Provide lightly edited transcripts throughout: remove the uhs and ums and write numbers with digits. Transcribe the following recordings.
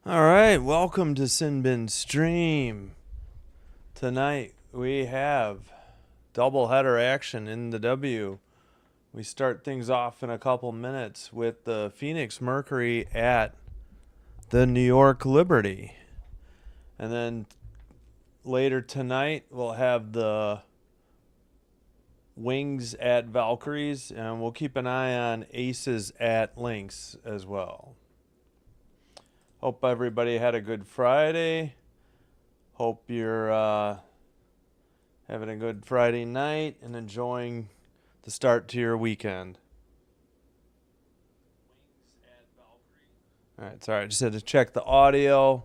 All right, welcome to Sin Bin Stream. Tonight we have doubleheader action in the W. We start things off in a couple minutes with the Phoenix Mercury at the New York Liberty. And then later tonight we'll have the Wings at Valkyries, and we'll keep an eye on Aces at Lynx as well. Hope everybody had a good Friday. Hope you're having a good Friday night and enjoying the start to your weekend. All right, sorry, I just had to check the audio.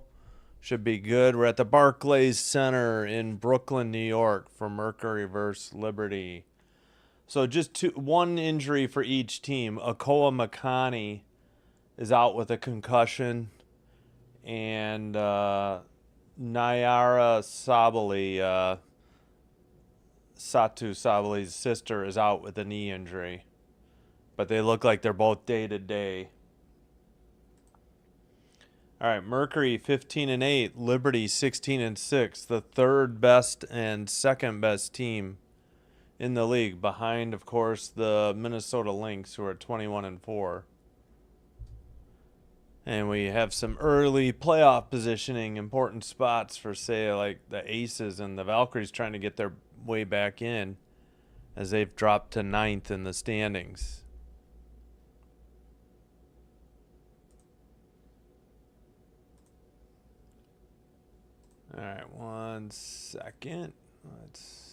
Should be good. We're at the Barclays Center in Brooklyn, New York for Mercury versus Liberty. So just one injury for each team. Akoa Makani is out with a concussion, and Nayara Sabali, Satu Sabali's sister, is out with a knee injury. But they look like they're both day-to-day. All right, Mercury 15-8, Liberty 16-6, the third best and second best team in the league, behind, of course, the Minnesota Lynx, who are 21-4. And we have some early playoff positioning, important spots for, say, like the Aces and the Valkyries trying to get their way back in, as they've dropped to 9th in the standings. All right, 1 second. Let's.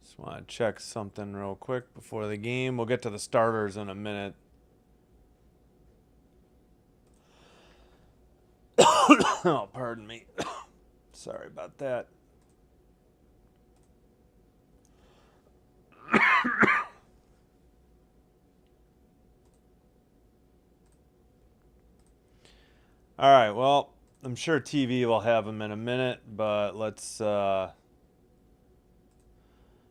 Just want to check something real quick before the game. We'll get to the starters in a minute. Oh, pardon me. Sorry about that. All right, well, I'm sure TV will have them in a minute, but let's.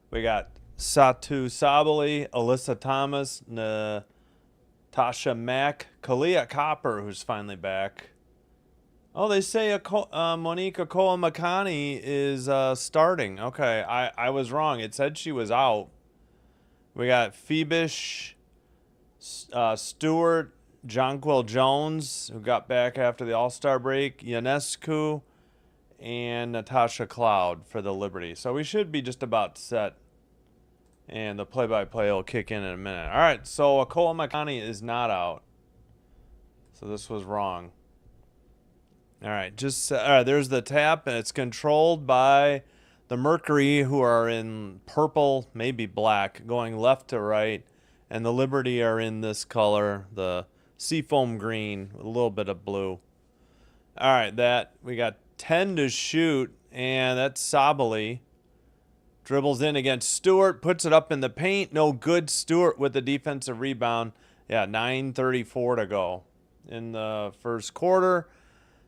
We got Satu Sabali, Alyssa Thomas, Natasha Mack, Kalia Copper, who's finally back. Oh, they say Monique Akoa Makani is starting. Okay, I was wrong. It said she was out. We got Phoebish, Stewart, Jonquil Jones, who got back after the All-Star break, Ionescu, and Natasha Cloud for the Liberty. So we should be just about set. And the play-by-play will kick in a minute. All right, so Akoa Makani is not out. So this was wrong. All right, there's the tap, and it's controlled by the Mercury, who are in purple, maybe black, going left to right. And the Liberty are in this color, the seafoam green with a little bit of blue. All right, we got 10 to shoot, and that's Sabali. Dribbles in against Stewart, puts it up in the paint. No good. Stewart with the defensive rebound. Yeah, 9:34 to go in the first quarter.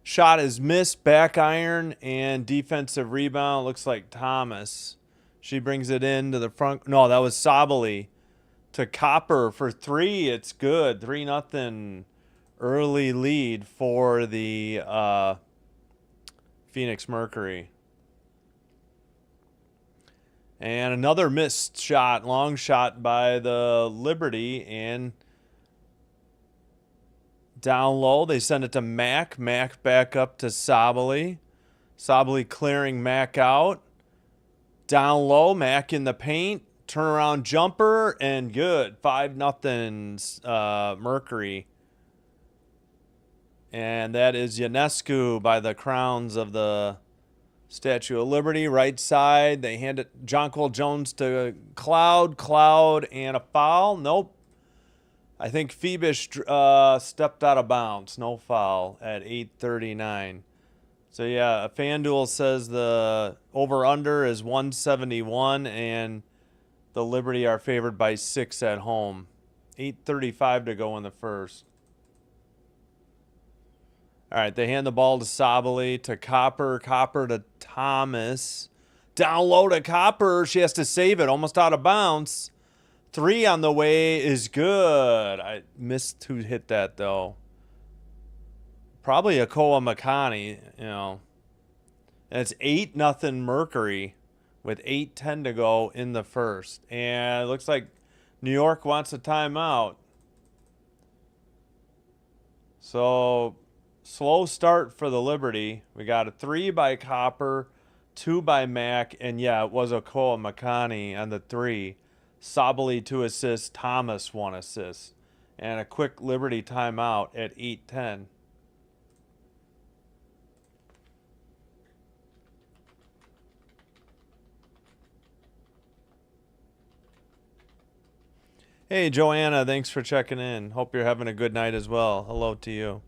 Shot is missed, back iron, and defensive rebound. Looks like Thomas. She brings it in to the front. No, that was Sabali to Copper for three. It's good. 3-0 early lead for the Phoenix Mercury. And another missed shot, long shot by the Liberty, and down low, they send it to Mack. Mack back up to Sabali. Sabali clearing Mack out. Down low, Mack in the paint. Turnaround jumper, and good. 5-0 Mercury. And that is Ionescu by the crowns of the Statue of Liberty. Right side, they hand it Jonquil Jones to Cloud, and a foul. Nope. I think Phoebish stepped out of bounds. No foul at 8:39. So yeah, FanDuel says the over-under is 171, and the Liberty are favored by 6 at home. 8:35 to go in the first. All right, they hand the ball to Sabali, to Copper, Copper to Thomas. Down low to Copper. She has to save it. Almost out of bounds. 3 on the way is good. I missed who hit that, though. Probably Akoa Makani, you know. And it's 8-0 Mercury with 8:10 to go in the first. And it looks like New York wants a timeout. So, slow start for the Liberty. We got a 3 by Copper, 2 by Mac, and yeah, it was Akoa Makani on the 3. Sabali 2 assists, Thomas 1 assist. And a quick Liberty timeout at 8:10. Hey, Joanna, thanks for checking in. Hope you're having a good night as well. Hello to you.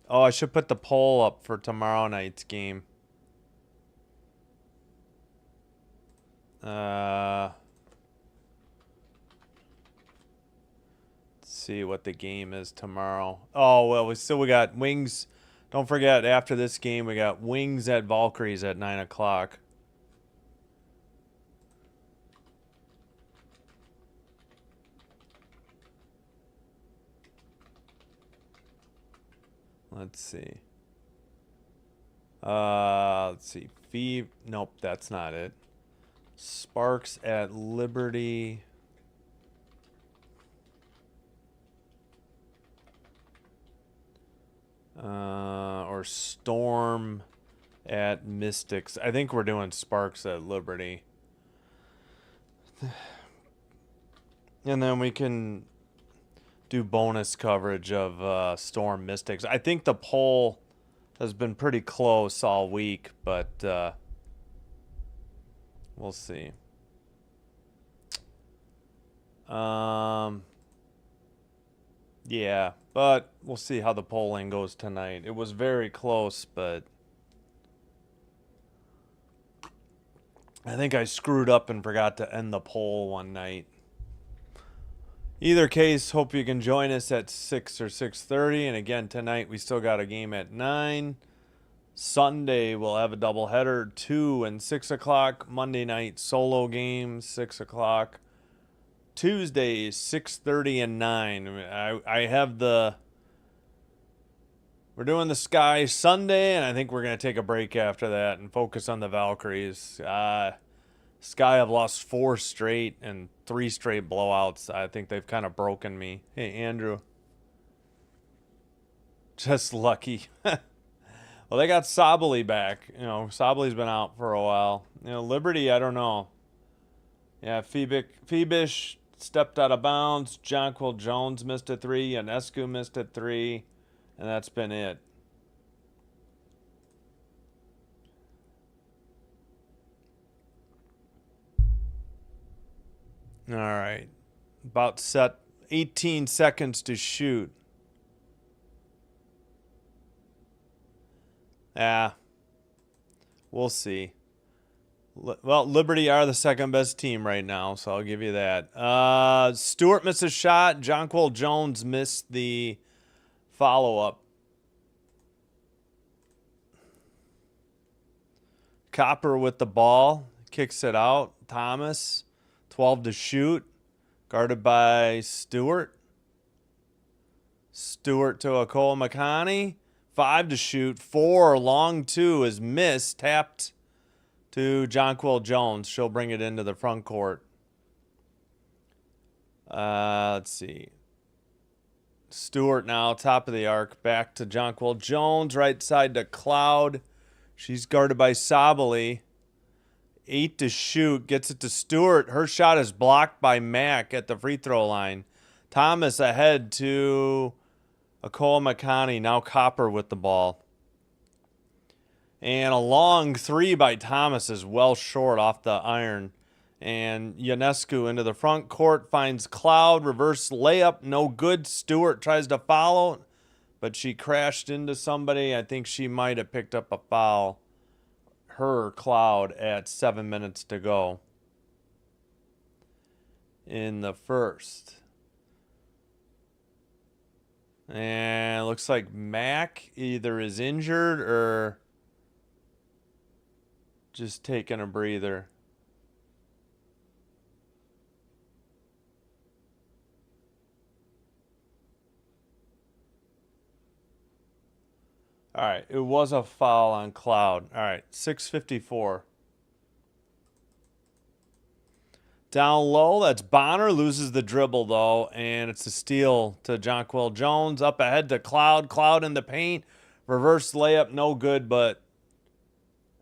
Oh, I should put the poll up for tomorrow night's game. Let's see what the game is tomorrow. Oh, well, we got Wings. Don't forget, after this game, we got Wings at Valkyries at 9 o'clock. Let's see. Let's see. Nope, that's not it. Sparks at Liberty. Or Storm at Mystics. I think we're doing Sparks at Liberty. And then we can do bonus coverage of Storm Mystics. I think the poll has been pretty close all week, but we'll see. Yeah, but we'll see how the polling goes tonight. It was very close, but I think I screwed up and forgot to end the poll one night. Either case, hope you can join us at 6 or 6:30. And again, tonight we still got a game at 9. Sunday we'll have a doubleheader, 2 and 6 o'clock. Monday night solo game, 6 o'clock. Tuesday, 6:30 and 9. I have we're doing the Sky Sunday, and I think we're going to take a break after that and focus on the Valkyries. Sky have lost 4 straight and 3 straight blowouts. I think they've kind of broken me. Hey, Andrew. Just lucky. Well, they got Sabali back. You know, Sabali's been out for a while. You know, Liberty, I don't know. Yeah, Phoebish stepped out of bounds. Jonquil Jones missed a 3. Ionescu missed a 3. And that's been it. All right. About set 18 seconds to shoot. Yeah. We'll see. Well, Liberty are the second best team right now, so I'll give you that. Stewart missed a shot. Jonquil Jones missed the follow-up. Copper with the ball. Kicks it out. Thomas. 12 to shoot. Guarded by Stewart. Stewart to Akoa Makani. 5 to shoot. 4. Long 2 is missed. Tapped to Jonquil Jones. She'll bring it into the front court. Let's see. Stewart now, top of the arc. Back to Jonquil Jones. Right side to Cloud. She's guarded by Sabali. 8 to shoot. Gets it to Stewart. Her shot is blocked by Mack at the free throw line. Thomas ahead to Akoa Makani. Now Copper with the ball. And a long 3 by Thomas is well short off the iron. And Ionescu into the front court finds Cloud. Reverse layup. No good. Stewart tries to follow, but she crashed into somebody. I think she might have picked up a foul. Her, Cloud, at 7 minutes to go in the first. And it looks like Mac either is injured or just taking a breather. All right, it was a foul on Cloud. All right, 6:54. Down low, that's Bonner. Loses the dribble, though, and it's a steal to Jonquil Jones. Up ahead to Cloud. Cloud in the paint. Reverse layup, no good, but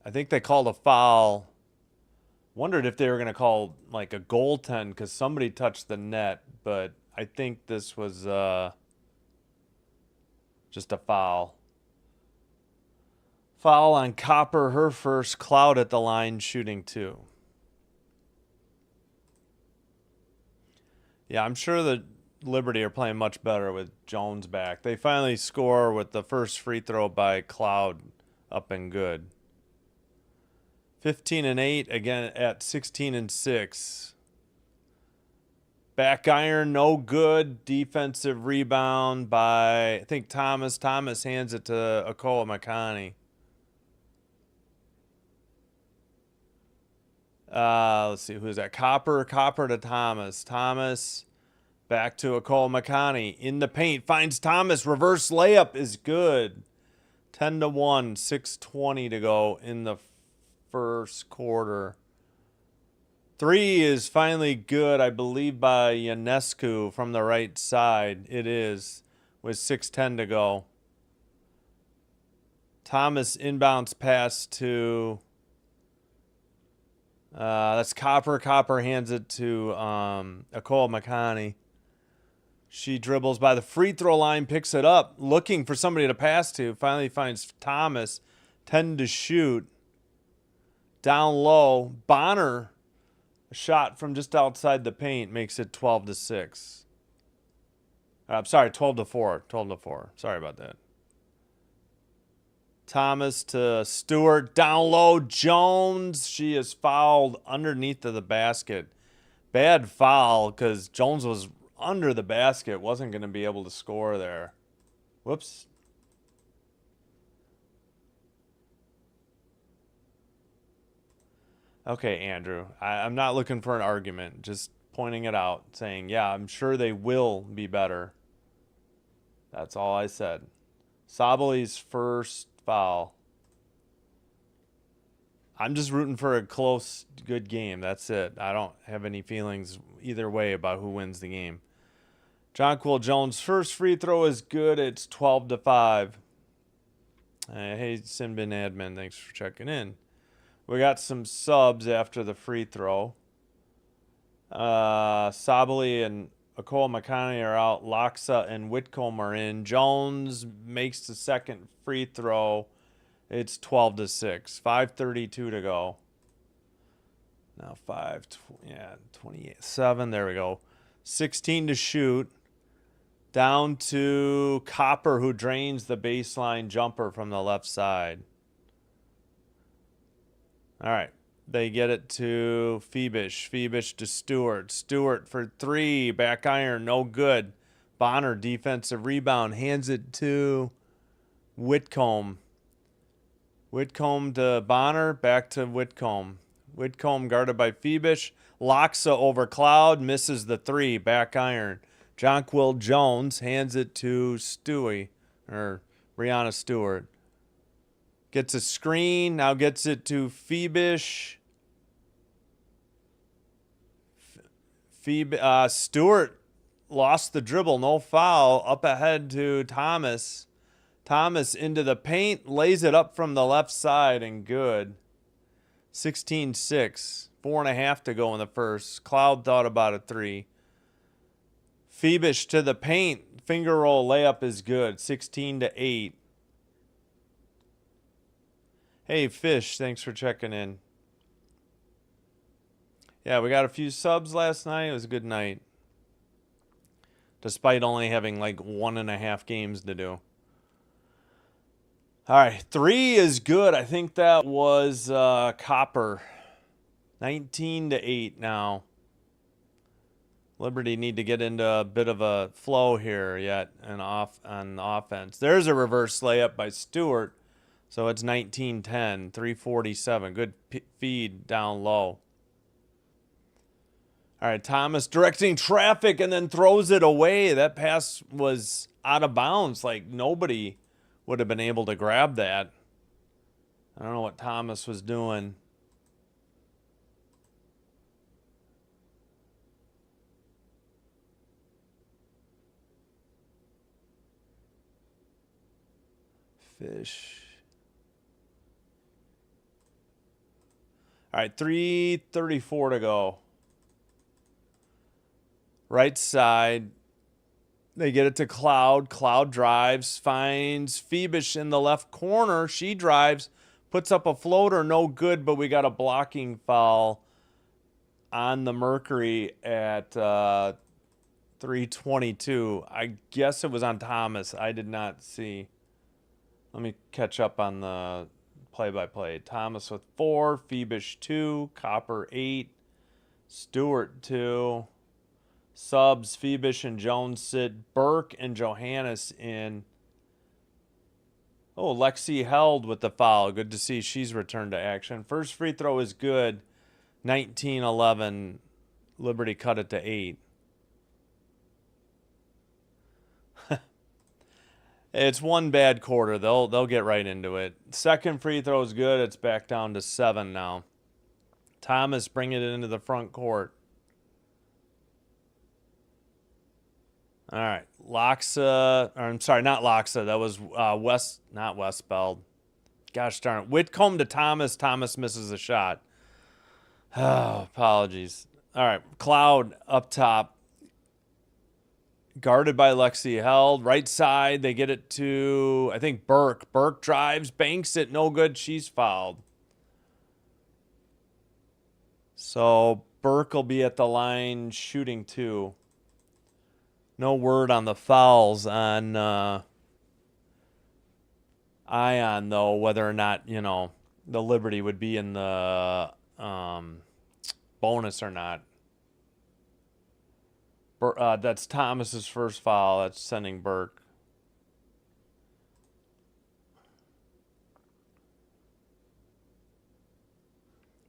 I think they called a foul. Wondered if they were going to call like a goaltend because somebody touched the net, but I think this was just a foul. Foul on Copper, her first. Cloud at the line, shooting 2. Yeah, I'm sure the Liberty are playing much better with Jones back. They finally score with the first free throw by Cloud up and good. 15-8 again at 16-6. Back iron, no good. Defensive rebound by, I think, Thomas. Thomas hands it to Akoa Makani. Let's see, who's that? Copper to Thomas. Thomas back to Akoa Makani. In the paint, finds Thomas. Reverse layup is good. 10-1, 6:20 to go in the first quarter. 3 is finally good, I believe, by Ionescu from the right side. It is, with 6:10 to go. Thomas inbounds pass to... that's Copper. Copper hands it to Akoa Makani. She dribbles by the free throw line, picks it up, looking for somebody to pass to. Finally finds Thomas. 10 to shoot. Down low. Bonner, a shot from just outside the paint, makes it 12-6. I'm sorry, 12-4. 12-4. Sorry about that. Thomas to Stewart. Down low, Jones. She is fouled underneath of the basket. Bad foul because Jones was under the basket. Wasn't going to be able to score there. Whoops. Okay, Andrew. I'm not looking for an argument. Just pointing it out. Saying, yeah, I'm sure they will be better. That's all I said. Sabali's first foul. I'm just rooting for a close, good game. That's it. I don't have any feelings either way about who wins the game. Jonquil Jones' first free throw is good. It's 12-5. Hey, Sinbin Admin, thanks for checking in. We got some subs after the free throw. Sabali and Akoa Makani are out. Loxa and Whitcomb are in. Jones makes the second free throw. It's 12-6. 5:32 to go. Now 27. There we go. 16 to shoot. Down to Copper, who drains the baseline jumper from the left side. All right. They get it to Phoebish. Phoebish to Stewart. Stewart for 3. Back iron. No good. Bonner, defensive rebound. Hands it to Whitcomb. Whitcomb to Bonner. Back to Whitcomb. Whitcomb guarded by Phoebish. Loxa over Cloud. Misses the 3. Back iron. Jonquil Jones hands it to Stewie. Or Brianna Stewart. Gets a screen. Now gets it to Phoebish. Stewart lost the dribble. No foul. Up ahead to Thomas. Thomas into the paint. Lays it up from the left side and good. 16-6. 4.5 to go in the first. Cloud thought about a 3. Phoebish to the paint. Finger roll layup is good. 16-8. Hey, Fish, thanks for checking in. Yeah, we got a few subs last night. It was a good night. Despite only having like 1.5 games to do. All right, 3 is good. I think that was Copper. 19-8 now. Liberty need to get into a bit of a flow here yet and off on offense. There's a reverse layup by Stewart. So it's 19-10, 3:47. Good feed down low. All right, Thomas directing traffic and then throws it away. That pass was out of bounds. Like nobody would have been able to grab that. I don't know what Thomas was doing. Fish. All right, 3:34 to go. Right side. They get it to Cloud. Cloud drives, finds Phoebus in the left corner. She drives, puts up a floater, no good, but we got a blocking foul on the Mercury at 3:22. I guess it was on Thomas. I did not see. Let me catch up on the play-by-play. Thomas with 4, Phoebus 2, Copper 8, Stewart 2. Subs, Phoebus and Jones sit. Burke and Johannes in. Oh, Lexi held with the foul. Good to see she's returned to action. First free throw is good. 19-11. Liberty cut it to 8. It's one bad quarter. They'll get right into it. Second free throw is good. It's back down to 7 now. Thomas bringing it into the front court. All right, Loxa, or I'm sorry, not Loxa. That was not Westbeld. Gosh darn it. Whitcomb to Thomas. Thomas misses a shot. Oh, apologies. All right, Cloud up top. Guarded by Lexi held. Right side, they get it to, I think, Burke. Burke drives, banks it, no good. She's fouled. So Burke will be at the line shooting 2. No word on the fouls on Ion, though, whether or not, the Liberty would be in the bonus or not. That's Thomas's first foul. That's sending Burke.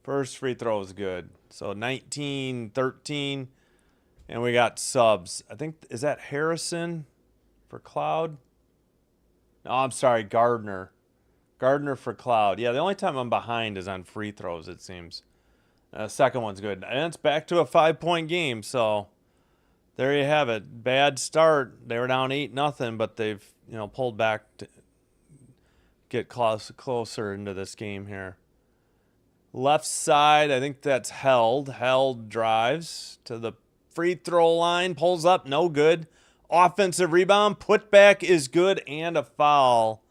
First free throw is good. So 19-13. And we got subs. I think, is that Harrison for Cloud? No, I'm sorry, Gardner. Gardner for Cloud. Yeah, the only time I'm behind is on free throws, it seems. Second one's good. And it's back to a 5-point game, so there you have it. Bad start. They were down 8-0, but they've, pulled back to get closer into this game here. Left side, I think that's Held. Held drives to the free throw line, pulls up, no good. Offensive rebound, putback is good, and a foul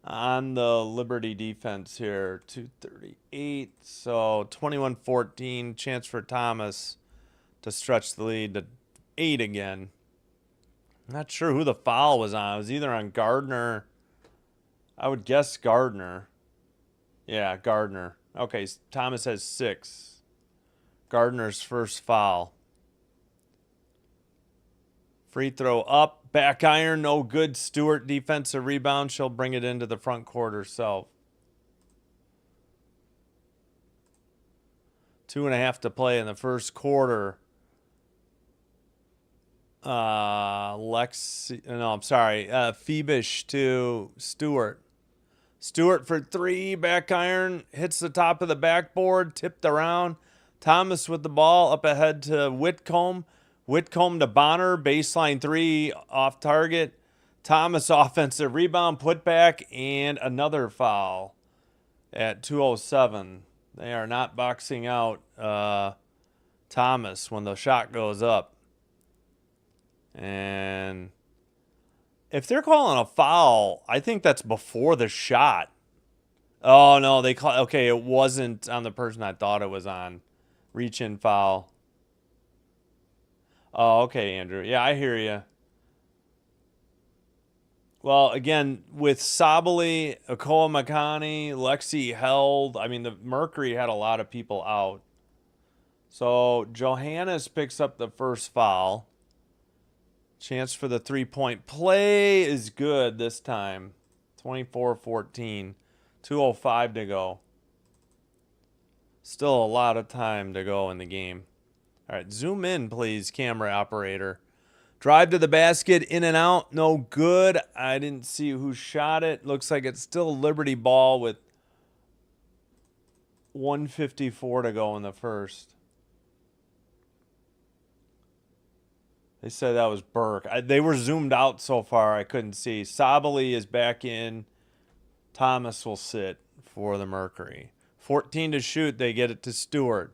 on the Liberty defense here. 2:38, so 21-14. Chance for Thomas to stretch the lead to 8 again. Not sure who the foul was on. It was either on Gardner. I would guess Gardner. Yeah, Gardner. Okay, Thomas has 6. Gardner's first foul. Free throw up, back iron, no good. Stewart defensive rebound. She'll bring it into the front court herself. 2.5 to play in the first quarter. Phoebus to Stewart. Stewart for 3, back iron, hits the top of the backboard, tipped around. Thomas with the ball, up ahead to Whitcomb. Whitcomb to Bonner, baseline 3, off target. Thomas offensive rebound, put back, and another foul at 2:07. They are not boxing out Thomas when the shot goes up. And if they're calling a foul, I think that's before the shot. Oh, no, okay, it wasn't on the person I thought it was on. Reach in foul. Oh, okay, Andrew. Yeah, I hear you. Well, again, with Sabali, Okoa Makani, Lexi held. I mean, the Mercury had a lot of people out. So Johannes picks up the first foul. Chance for the three-point play is good this time. 24-14. 2:05 to go. Still a lot of time to go in the game. All right, zoom in, please, camera operator. Drive to the basket, in and out, no good. I didn't see who shot it. Looks like it's still Liberty ball with 1:54 to go in the first. They said that was Burke. They were zoomed out so far, I couldn't see. Sabali is back in. Thomas will sit for the Mercury. 14 to shoot. They get it to Stewart.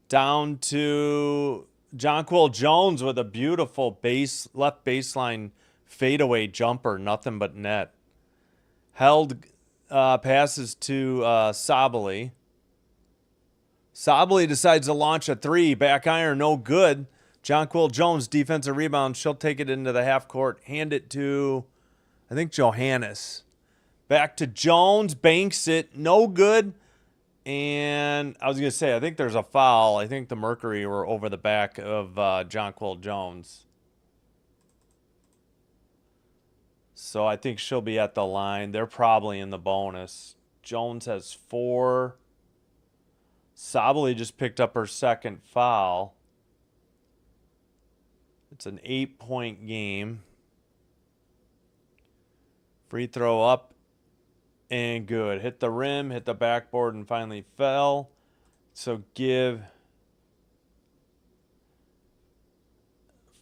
Down to Jonquil Jones with a beautiful left baseline fadeaway jumper. Nothing but net. Held passes to Sabali. Sabali decides to launch a three. Back iron, no good. Jonquil Jones, defensive rebound. She'll take it into the half court. Hand it to, I think, Johannes. Back to Jones. Banks it. No good. And I was going to say, I think there's a foul. I think the Mercury were over the back of Jonquil Jones. So I think she'll be at the line. They're probably in the bonus. Jones has 4. Sabali just picked up her second foul. It's an 8-point game. Free throw up and good. Hit the rim, hit the backboard, and finally fell. So give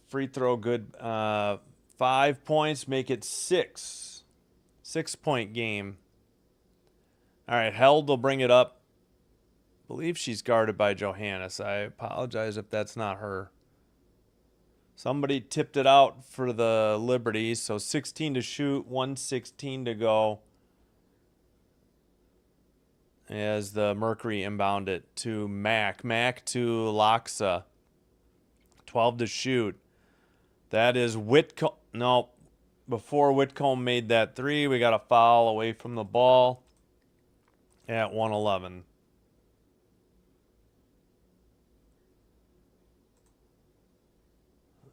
free throw good. 5 points, make it 6. 6-point game. All right, Held will bring it up. I believe she's guarded by Johannes. I apologize if that's not her. Somebody tipped it out for the Liberty, so 16 to shoot, 1:16 to go. As the Mercury inbound it to Mack. Mack to Loxa. 12 to shoot. That is Whitcomb. No, before Whitcomb made that three, we got a foul away from the ball at 1:11.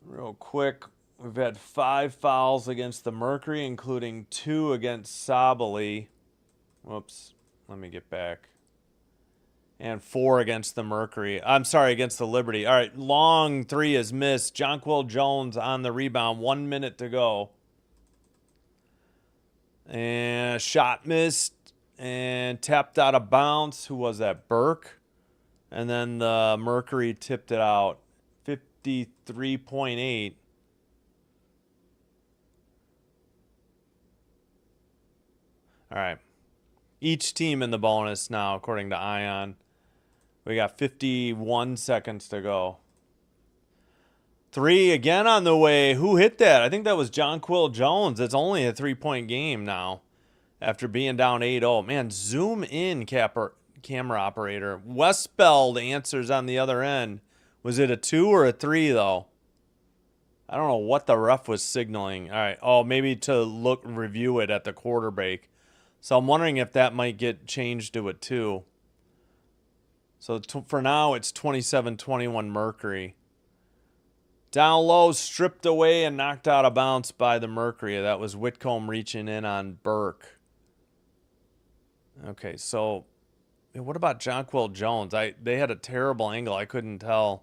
Real quick, we've had 5 fouls against the Mercury, including 2 against Sabali. Whoops, let me get back. And 4 against the Mercury. I'm sorry, against the Liberty. All right, long three is missed. Jonquil Jones on the rebound. 1 minute to go. And shot missed and tapped out of bounds. Who was that? Burke. And then the Mercury tipped it out. 53.8. All right. Each team in the bonus now, according to Ion. We got 51 seconds to go. 3 again on the way. Who hit that? I think that was Jonquil Jones. It's only a 3-point game now after being down 8-0. Man, zoom in, camera operator. Westbeld answers on the other end. Was it a 2 or a 3, though? I don't know what the ref was signaling. All right. Oh, maybe to review it at the quarter break. So I'm wondering if that might get changed to a 2. So for now, it's 27-21 Mercury. Down low, stripped away and knocked out of bounds by the Mercury. That was Whitcomb reaching in on Burke. Okay, so what about Jonquil Jones? They had a terrible angle. I couldn't tell.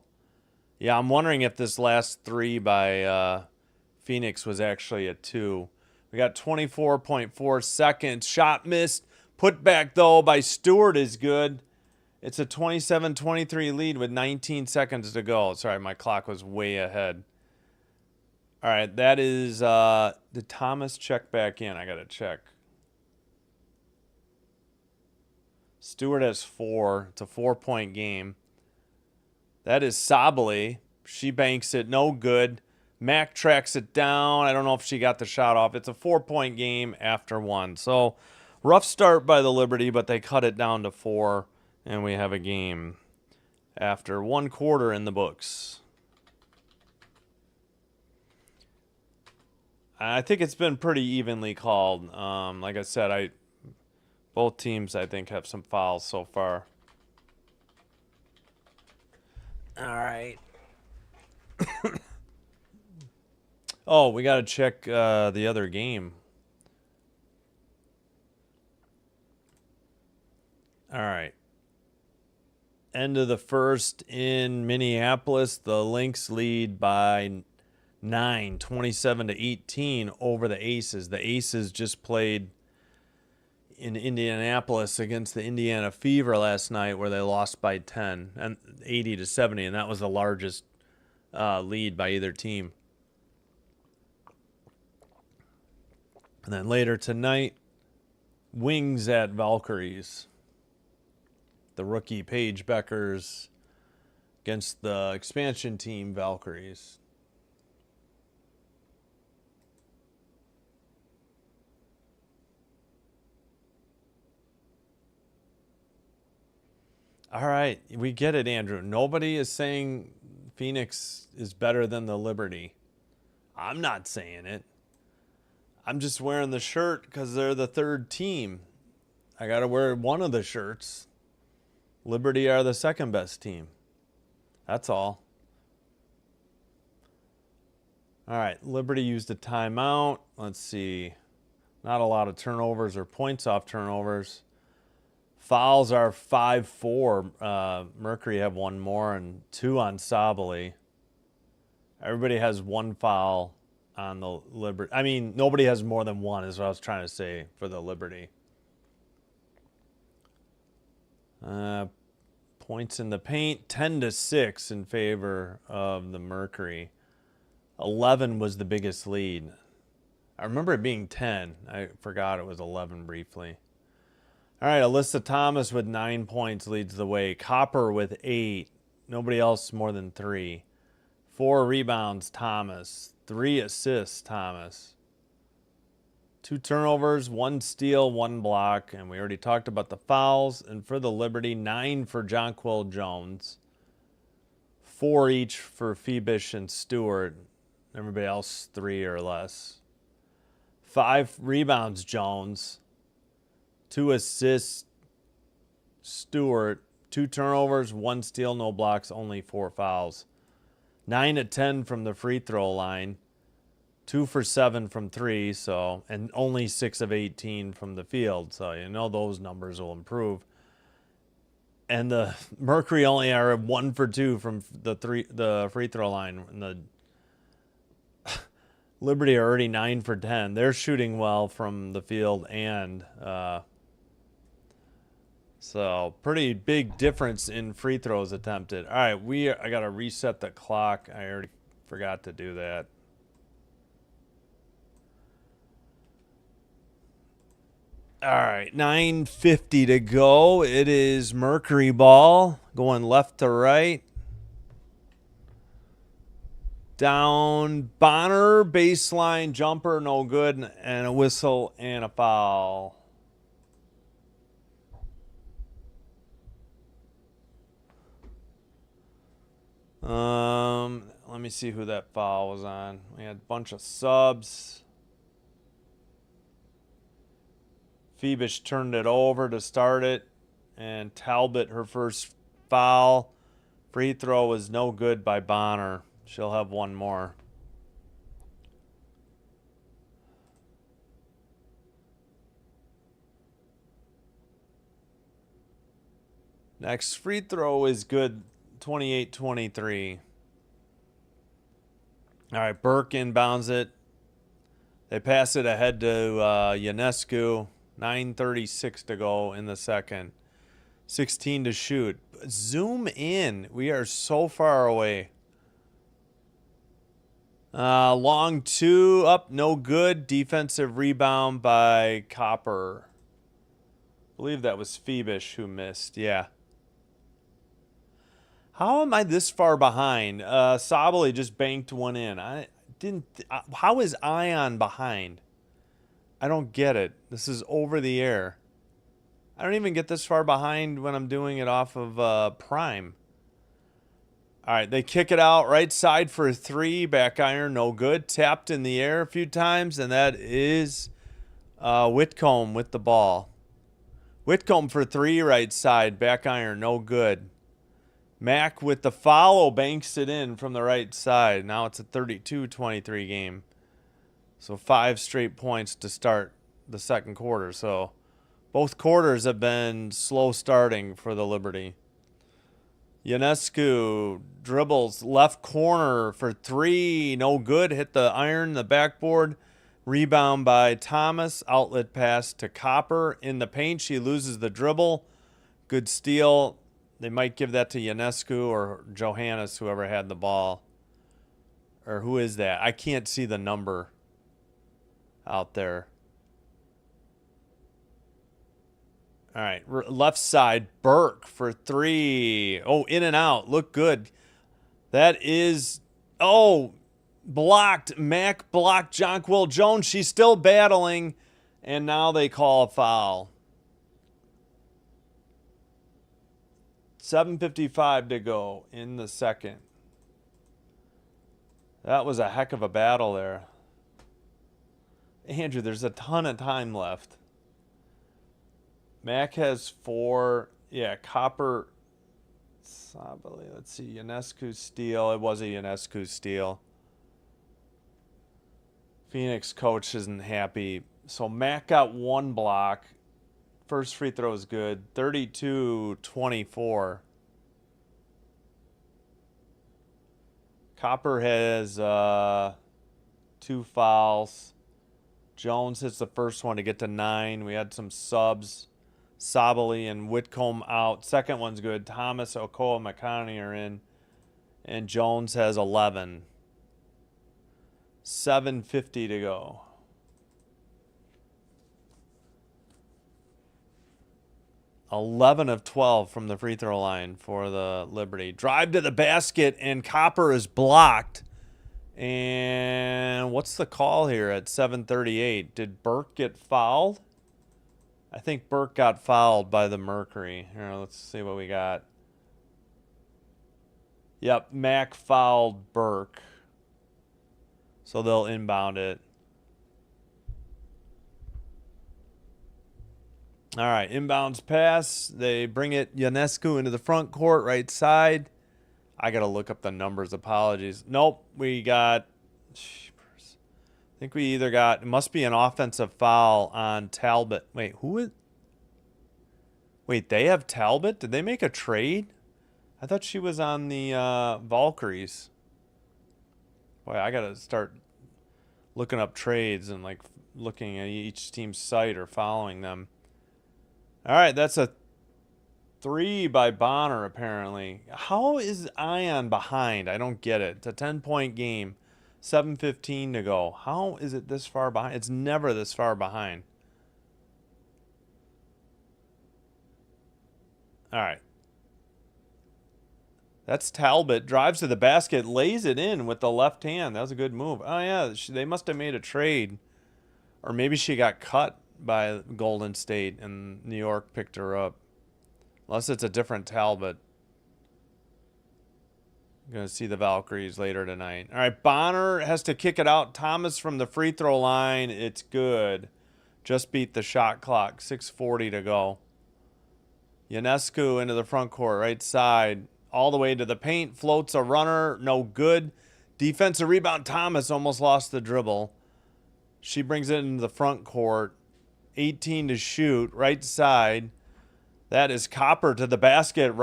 Yeah, I'm wondering if this last 3 by Phoenix was actually a 2. We got 24.4 seconds. Shot missed. Put back, though, by Stewart is good. It's a 27-23 lead with 19 seconds to go. Sorry, my clock was way ahead. All right, that is... did Thomas check back in? I got to check. Stewart has 4. It's a 4-point game. That is Sabali. She banks it. No good. Mack tracks it down. I don't know if she got the shot off. It's a 4-point game after 1. So, rough start by the Liberty, but they cut it down to 4. And we have a game after 1 quarter in the books. I think it's been pretty evenly called. Like I said, both teams, I think, have some fouls so far. right? Oh, we got to check the other game. All right. End of the first in Minneapolis. The Lynx lead by 9, 27-18 over the Aces. The Aces just played in Indianapolis against the Indiana Fever last night, where they lost by 10 and 80-70, and that was the largest lead by either team. And then later tonight, Wings at Valkyries. The rookie Paige Beckers against the expansion team Valkyries. All right, we get it, Andrew. Nobody is saying Phoenix is better than the Liberty. I'm not saying it. I'm just wearing the shirt because they're the third team. I got to wear one of the shirts. Liberty are the second best team. That's all. All right, Liberty used a timeout. Let's see. Not a lot of turnovers or points off turnovers. Fouls are 5-4. Mercury have one more and 2 on Sabali. Everybody has one foul on the Liberty. I mean, nobody has more than one is what I was trying to say for the Liberty. Points in the paint, 10-6 in favor of the Mercury. 11 was the biggest lead. I remember it being 10. I forgot it was 11 briefly. All right, Alyssa Thomas with 9 points leads the way. Copper with 8. Nobody else more than 3. 4 rebounds, Thomas. 3 assists, Thomas. 2 turnovers, 1 steal, 1 block. And we already talked about the fouls. And for the Liberty, 9 for Jonquil Jones. 4 each for Phoebus and Stewart. Everybody else 3 or less. 5 rebounds, Jones. 2 assists, Stewart. 2 turnovers, 1 steal, no blocks, only 4 fouls. 9-10 from the free throw line. 2 for 7 from 3, and only 6 of 18 from the field. So you know those numbers will improve. And the Mercury only are 1 for 2 from the free throw line. And the Liberty are already 9 for 10. They're shooting well from the field, and so pretty big difference in free throws attempted. All right, I gotta reset the clock. I already forgot to do that. All right, 9:50 to go. It is Mercury ball going left to right. Down, Bonner, baseline jumper, no good, and a whistle and a foul. Let me see who that foul was on. We had a bunch of subs. Phoebus turned it over to start it, and Talbot, her first foul. Free throw was no good by Bonner. She'll have one more. Next free throw is good, 28-23. All right, Burke inbounds it. They pass it ahead to Ionescu. 9:36 to go in the second. 16 to shoot. Zoom in. We are so far away. Long 2 up, no good. Defensive rebound by Copper. I believe that was Phoebus who missed. Yeah. How am I this far behind? Sabali just banked one in. How is Ion behind? I don't get it. This is over the air. I don't even get this far behind when I'm doing it off of Prime. All right, they kick it out right side for a 3. Back iron, no good. Tapped in the air a few times, and that is Whitcomb with the ball. Whitcomb for 3 right side. Back iron, no good. Mack with the follow banks it in from the right side. Now it's a 32-23 game. So 5 straight points to start the second quarter. So both quarters have been slow starting for the Liberty. Ionescu dribbles left corner for 3. No good. Hit the iron, the backboard. Rebound by Thomas. Outlet pass to Copper. In the paint, she loses the dribble. Good steal. They might give that to Ionescu or Johannes, whoever had the ball. Or who is that? I can't see the number out there. All right, left side, Burke for 3. Oh, in and out. Look good. That is, blocked. Mack blocked Jonquil Jones. She's still battling, and now they call a foul. 7:55 to go in the second. That was a heck of a battle there. Andrew, there's a ton of time left. Mack has 4. Yeah, Copper. Let's see. Ionescu steal. It was a Ionescu steal. Phoenix coach isn't happy. So Mack got 1 block. First free throw is good. 32-24. Copper has 2 fouls. Jones hits the first one to get to 9. We had some subs. Sabali and Whitcomb out. Second one's good. Thomas, Okoa, McConney are in. And Jones has 11. 7:50 to go. Eleven of 12 from the free throw line for the Liberty. Drive to the basket, and Copper is blocked. And what's the call here at 7:38? Did Burke get fouled? I think Burke got fouled by the Mercury. Here, let's see what we got. Yep, Mack fouled Burke. So they'll inbound it. All right, inbounds pass. They bring it Ionescu into the front court, right side. I got to look up the numbers. Apologies. Nope, we got... I think we either got... It must be an offensive foul on Talbot. Wait, who is... Wait, they have Talbot? Did they make a trade? I thought she was on the Valkyries. Boy, I got to start looking up trades and like looking at each team's site or following them. All right, that's a 3 by Bonner, apparently. How is Ion behind? I don't get it. It's a 10-point game. 7:15 to go. How is it this far behind? It's never this far behind. All right. That's Talbot. Drives to the basket, lays it in with the left hand. That was a good move. Oh, yeah, they must have made a trade. Or maybe she got cut by Golden State and New York picked her up. Unless it's a different Talbot. Going to see the Valkyries later tonight. All right, Bonner has to kick it out. Thomas from the free throw line. It's good. Just beat the shot clock. 6:40 to go. Ionescu into the front court, right side. All the way to the paint. Floats a runner. No good. Defensive rebound. Thomas almost lost the dribble. She brings it into the front court. 18 to shoot. Right side. That is Copper to the basket.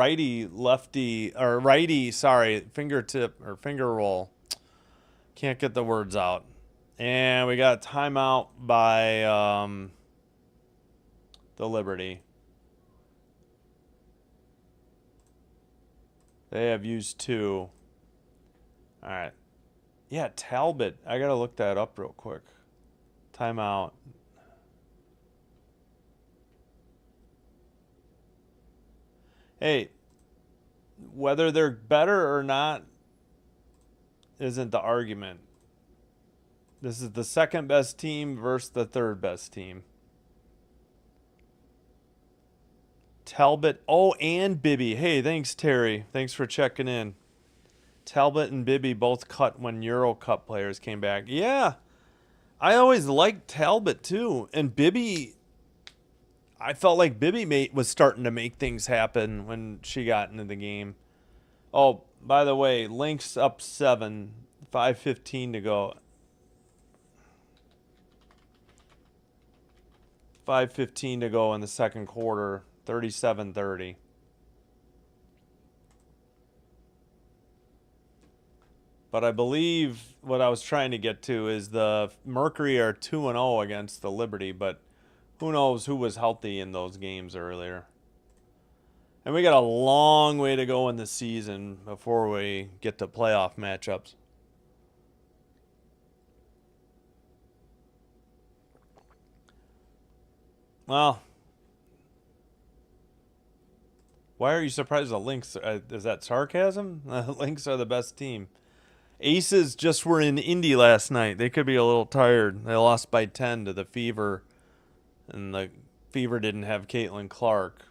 Fingertip or finger roll. Can't get the words out. And we got a timeout by the Liberty. They have used 2. All right. Yeah, Talbot. I got to look that up real quick. Timeout. Hey, whether they're better or not isn't the argument. This is the second best team versus the third best team. Talbot. Oh, and Bibby. Hey, thanks, Terry. Thanks for checking in. Talbot and Bibby both cut when Euro Cup players came back. Yeah, I always liked Talbot too. And Bibby... I felt like Bibby was starting to make things happen when she got into the game. Oh, by the way, Lynx up 7, 5:15 to go. 5:15 to go in the second quarter, 37-30. But I believe what I was trying to get to is the Mercury are 2-0 against the Liberty, but who knows who was healthy in those games earlier. And we got a long way to go in the season before we get to playoff matchups. Well, why are you surprised the Lynx? Is that sarcasm? The Lynx are the best team. Aces just were in Indy last night. They could be a little tired. They lost by 10 to the Fever, and the Fever didn't have Caitlin Clark.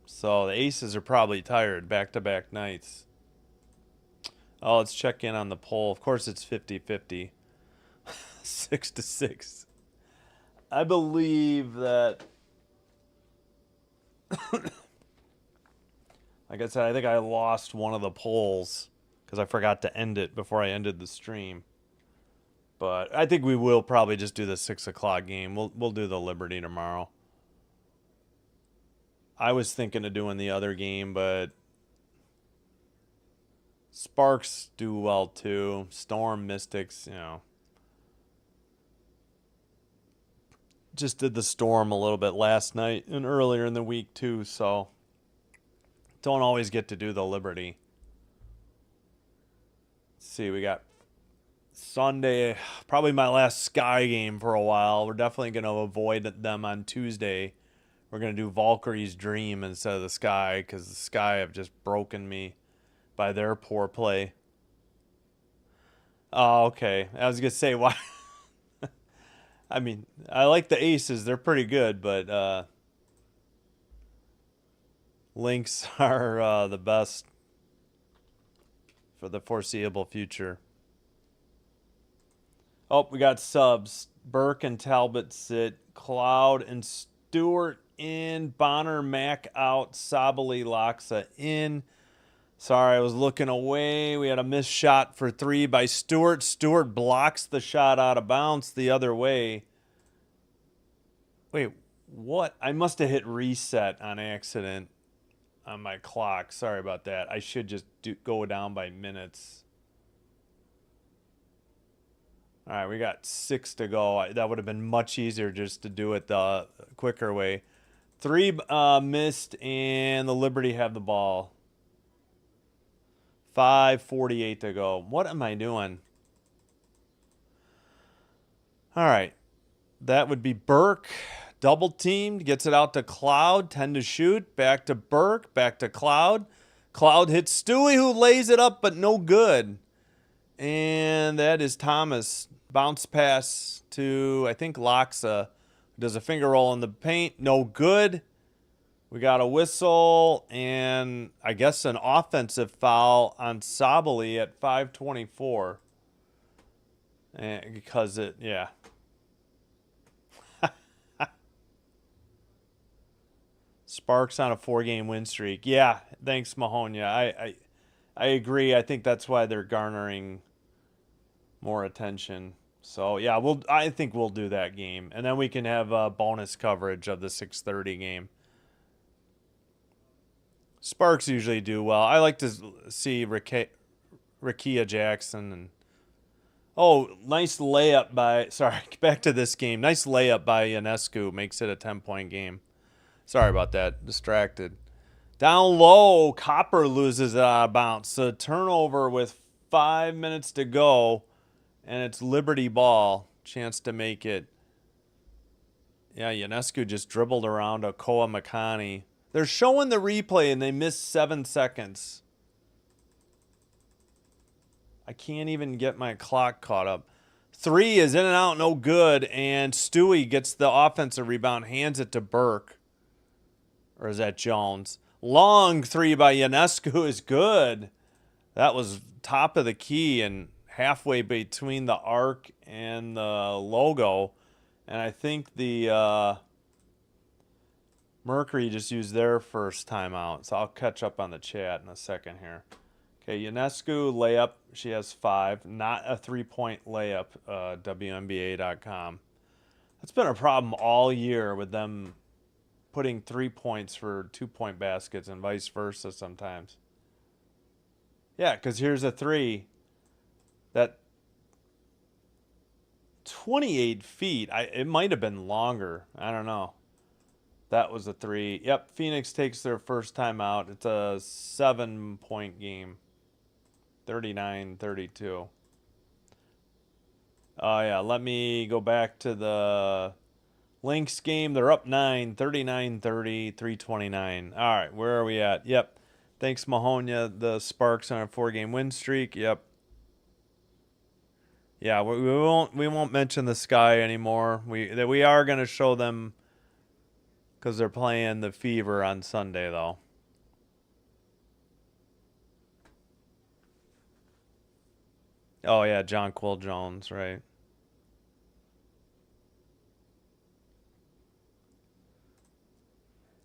So the Aces are probably tired back-to-back nights. Oh, let's check in on the poll. Of course, it's 50-50. 6-6. I believe that... Like I said, I think I lost one of the polls because I forgot to end it before I ended the stream. But I think we will probably just do the 6 o'clock game. We'll do the Liberty tomorrow. I was thinking of doing the other game, but Sparks do well too. Storm, Mystics, just did the Storm a little bit last night and earlier in the week too, so don't always get to do the Liberty. Let's see, we got Sunday, probably my last Sky game for a while. We're definitely going to avoid them on Tuesday. We're going to do Valkyrie's Dream instead of the Sky because the Sky have just broken me by their poor play. Oh, okay. I was going to say, why? I mean, I like the Aces. They're pretty good, but Lynx are the best for the foreseeable future. Oh, we got subs. Burke and Talbot sit. Cloud and Stewart in. Bonner, Mack out. Sabali, Loxa in. Sorry, I was looking away. We had a missed shot for 3 by Stewart. Stewart blocks the shot out of bounds the other way. Wait, what? I must have hit reset on accident on my clock. Sorry about that. I should just go down by minutes. All right, we got 6 to go. That would have been much easier just to do it the quicker way. 3 missed, and the Liberty have the ball. 5:48 to go. What am I doing? All right. That would be Burke. Double teamed. Gets it out to Cloud. 10 to shoot. Back to Burke. Back to Cloud. Cloud hits Stewie, who lays it up, but no good. And that is Thomas. Bounce pass to, I think, Loxa. Does a finger roll in the paint. No good. We got a whistle and I guess an offensive foul on Sabali at 5:24. Because yeah. Sparks on a 4-game win streak. Yeah, thanks, Mahonia. I agree. I think that's why they're garnering more attention. So yeah, I think we'll do that game, and then we can have bonus coverage of the 6:30 game. Sparks usually do well. I like to see Rakia Jackson and nice layup by back to this game. Nice layup by Ionescu makes it a 10-point game. Sorry about that. Distracted. Down low, Copper loses it out of bounds. So turnover with 5 minutes to go, and it's Liberty ball. Chance to make it. Yeah, Ionescu just dribbled around Okoa Makani. They're showing the replay, and they missed 7 seconds. I can't even get my clock caught up. 3 is in and out, no good, and Stewie gets the offensive rebound, hands it to Burke. Or is that Jones? Long 3 by Ionescu is good. That was top of the key and halfway between the arc and the logo. And I think the Mercury just used their first timeout. So I'll catch up on the chat in a second here. Okay, Ionescu layup. She has 5. Not a 3-point layup. WNBA.com. That's been a problem all year with them putting 3 points for 2-point baskets and vice versa sometimes. Yeah, because here's a 3 that 28 feet. It might have been longer. I don't know. That was a 3. Yep, Phoenix takes their first time out. It's a 7-point game. 39-32. Oh, yeah, let me go back to the Lynx game. They're up 9, 39-30, 3:29. All right, where are we at? Yep. Thanks, Mahonia. The Sparks on a 4-game win streak. Yep. Yeah, we won't mention the Sky anymore. We are going to show them because they're playing the Fever on Sunday, though. Oh, yeah, John Quill Jones, right.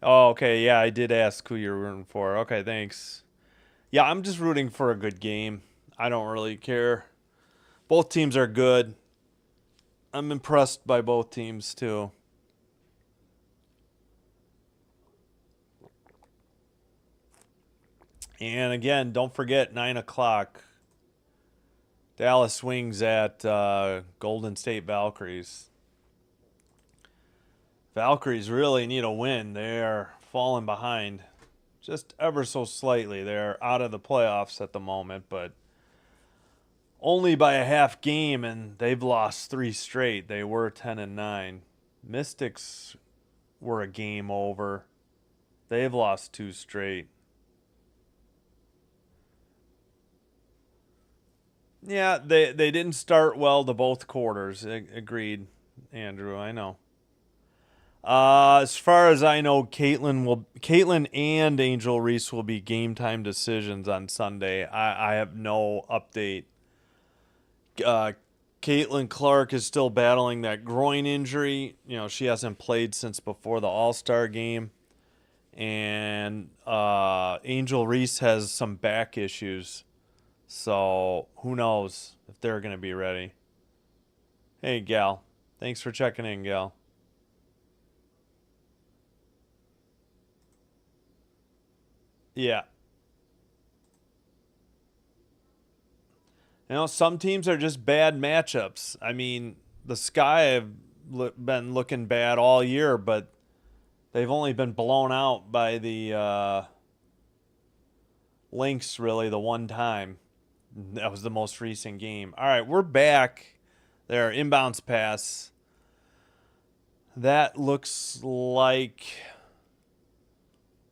Oh, okay, yeah, I did ask who you're rooting for. Okay, thanks. Yeah, I'm just rooting for a good game. I don't really care. Both teams are good. I'm impressed by both teams, too. And again, don't forget, 9 o'clock. Dallas Wings at Golden State Valkyries. Valkyries really need a win. They're falling behind just ever so slightly. They're out of the playoffs at the moment, but only by a half game, and they've lost 3 straight. They were 10-9. Mystics were a game over. They've lost 2 straight. Yeah, they didn't start well to both quarters. Agreed, Andrew. I know. As far as I know, Caitlin and Angel Reese will be game time decisions on Sunday. I have no update. Caitlin Clark is still battling that groin injury. You know, she hasn't played since before the All-Star game. And Angel Reese has some back issues. So who knows if they're going to be ready. Hey, Gal. Thanks for checking in, Gal. Yeah. You know, some teams are just bad matchups. I mean, the Sky have been looking bad all year, but they've only been blown out by the Lynx, really, the one time. That was the most recent game. All right, we're back. There, inbounds pass. That looks like...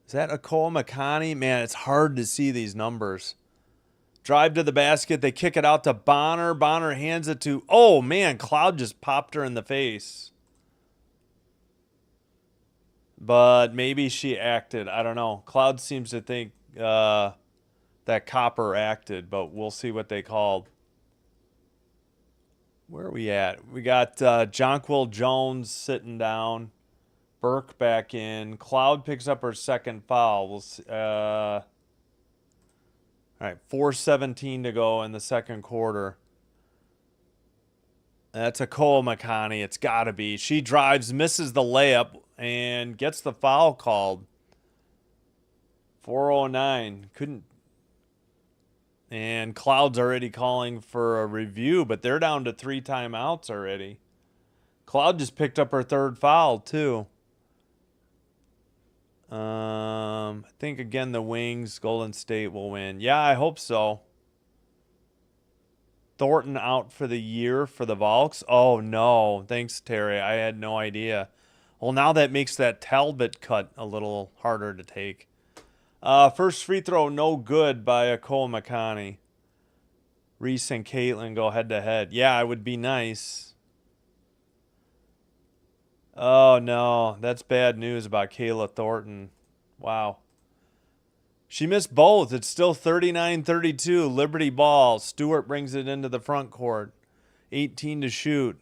Is that Akoa Makani? Man, it's hard to see these numbers. Drive to the basket. They kick it out to Bonner. Bonner hands it to... Oh, man, Cloud just popped her in the face. But maybe she acted. I don't know. Cloud seems to think that Copper acted, but we'll see what they called. Where are we at? We got Jonquil Jones sitting down. Burke back in. Cloud picks up her second foul. We'll see, all right, 4:17 to go in the second quarter. That's Akoa Makani. It's got to be. She drives, misses the layup, and gets the foul called. 4:09. Couldn't. And Cloud's already calling for a review, but they're down to 3 timeouts already. Cloud just picked up her third foul, too. I think, again, the Wings, Golden State will win. Yeah, I hope so. Thornton out for the year for the Valks. Oh, no. Thanks, Terry. I had no idea. Well, now that makes that Talbot cut a little harder to take. First free throw, no good by Akoa Makani. Reese and Caitlin go head-to-head. Yeah, it would be nice. Oh, no. That's bad news about Kayla Thornton. Wow. She missed both. It's still 39-32. Liberty ball. Stewart brings it into the front court. 18 to shoot.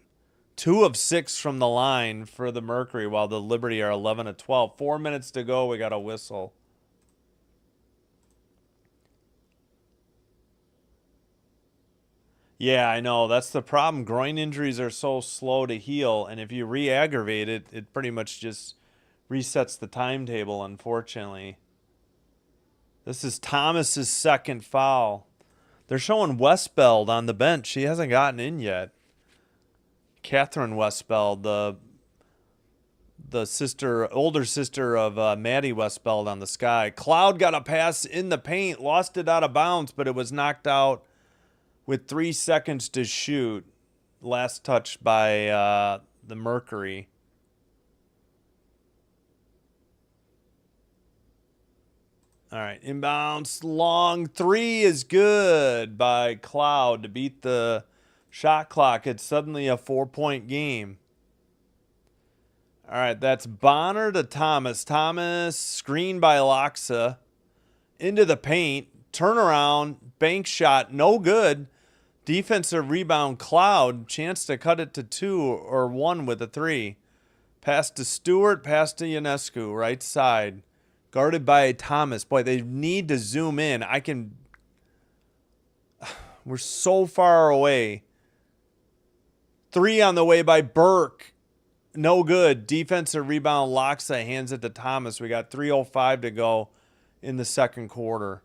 2 of 6 from the line for the Mercury, while the Liberty are 11 of 12. 4 minutes to go. We got a whistle. Yeah, I know. That's the problem. Groin injuries are so slow to heal, and if you re-aggravate it, it pretty much just resets the timetable, unfortunately. This is Thomas's second foul. They're showing Westbeld on the bench. She hasn't gotten in yet. Catherine Westbeld, the older sister of Maddie Westbeld on the Sky. Cloud got a pass in the paint, lost it out of bounds, but it was knocked out with 3 seconds to shoot. Last touch by the Mercury. All right, inbounds, long three is good by Cloud to beat the shot clock. It's suddenly a 4-point game. All right, that's Bonner to Thomas. Thomas, screened by Loxa. Into the paint, turnaround, bank shot, no good. Defensive rebound, Cloud, chance to cut it to 2 or 1 with a 3. Pass to Stewart, pass to Ionescu, right side. Guarded by Thomas. Boy, they need to zoom in. We're so far away. 3 on the way by Burke. No good. Defensive rebound, Loxa hands it to Thomas. We got 3:05 to go in the second quarter.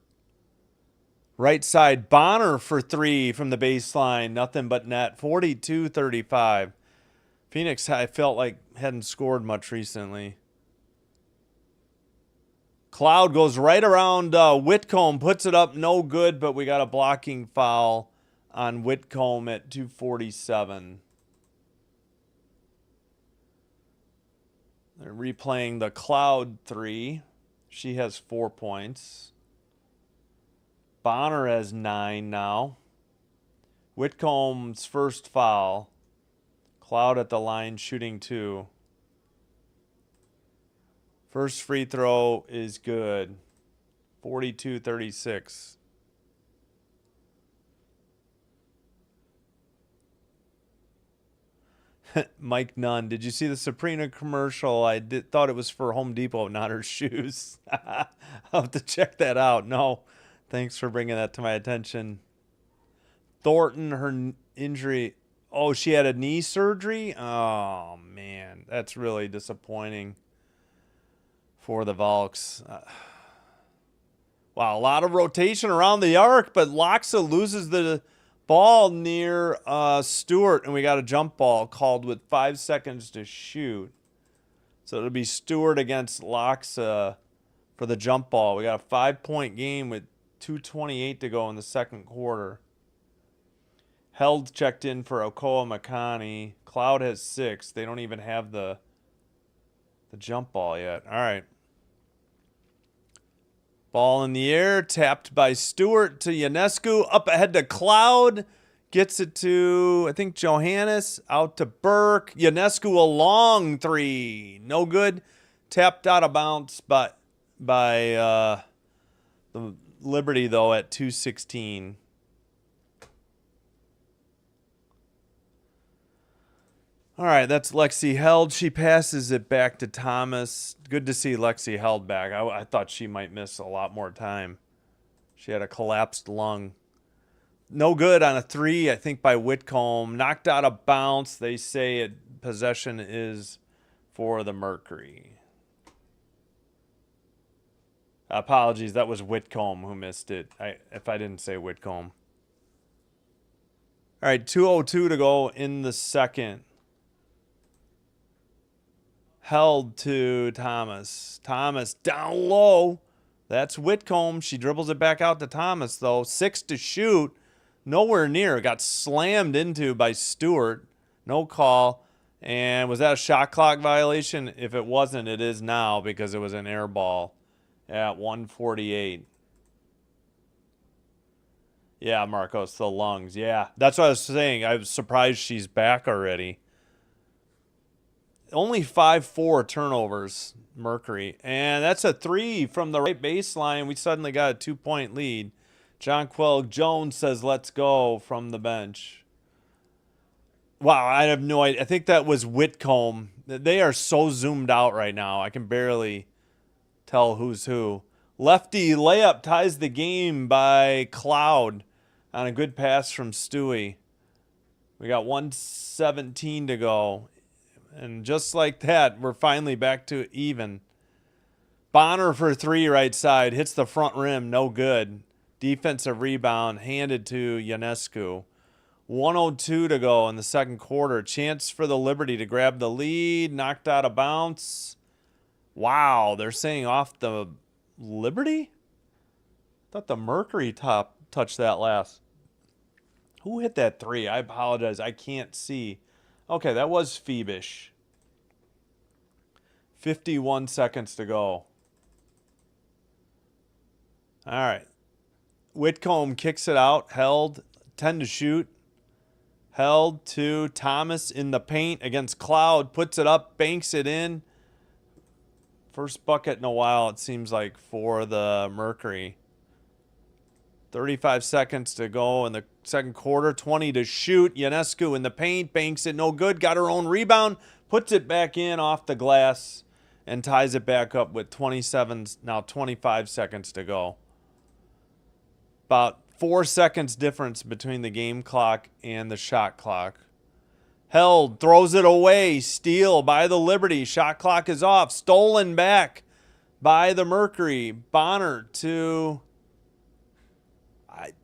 Right side, Bonner for 3 from the baseline. Nothing but net. 42-35. Phoenix, I felt like, hadn't scored much recently. Cloud goes right around Whitcomb, puts it up, no good, but we got a blocking foul on Whitcomb at 2:47. They're replaying the Cloud 3. She has 4 points. Bonner has 9 now. Whitcomb's first foul. Cloud at the line shooting 2. First free throw is good. 42-36. Mike Nunn, did you see the Sabrina commercial? I thought it was for Home Depot, not her shoes. I'll have to check that out. No, thanks for bringing that to my attention. Thornton, her injury. Oh, she had a knee surgery? Oh, man. That's really disappointing for the Valks. Wow, a lot of rotation around the arc, but Loxa loses the ball near Stewart, and we got a jump ball called with 5 seconds to shoot. So it'll be Stewart against Loxa for the jump ball. We got a 5-point game with 2:28 to go in the second quarter. Held checked in for Okoa Makani. Cloud has 6. They don't even have the jump ball yet. All right. Ball in the air, tapped by Stewart to Ionescu. Up ahead to Cloud. Gets it to, I think, Johannes. Out to Burke. Ionescu, a long 3. No good. Tapped out of bounds by the Liberty, though, at 2:16. All right, that's Lexi Held. She passes it back to Thomas. Good to see Lexi Held back. I thought she might miss a lot more time. She had a collapsed lung. No good on a 3, I think, by Whitcomb. Knocked out of bounds. They say possession is for the Mercury. Apologies, that was Whitcomb who missed it. If I didn't say Whitcomb. All right, 2:02 to go in the second. Held to Thomas. Thomas down low. That's Whitcomb. She dribbles it back out to Thomas, though. 6 to shoot. Nowhere near. Got slammed into by Stewart. No call. And was that a shot clock violation? If it wasn't, it is now because it was an air ball at 1:48. Yeah, Marcos, the lungs. Yeah, that's what I was saying. I was surprised she's back already. Only 5-4 turnovers, Mercury. And that's a 3 from the right baseline. We suddenly got a 2-point lead. John Quelg Jones says, let's go from the bench. Wow, I have no idea. I think that was Whitcomb. They are so zoomed out right now. I can barely tell who's who. Lefty layup ties the game by Cloud on a good pass from Stewie. We got 1:17 to go. And just like that, we're finally back to even. Bonner for 3 right side. Hits the front rim. No good. Defensive rebound handed to Ionescu. 1:02 to go in the second quarter. Chance for the Liberty to grab the lead. Knocked out of bounds. Wow, they're saying off the Liberty? Thought the Mercury touched that last. Who hit that 3? I apologize. I can't see. Okay, that was Phoebish. 51 seconds to go. All right. Whitcomb kicks it out. Held. 10 to shoot. Held to Thomas in the paint against Cloud. Puts it up. Banks it in. First bucket in a while, it seems like, for the Mercury. 35 seconds to go in the second quarter. 20 to shoot. Ionescu in the paint. Banks it. No good. Got her own rebound. Puts it back in off the glass. And ties it back up with 25 seconds to go. About 4 seconds difference between the game clock and the shot clock. Held. Throws it away. Steal by the Liberty. Shot clock is off. Stolen back by the Mercury. Bonner to...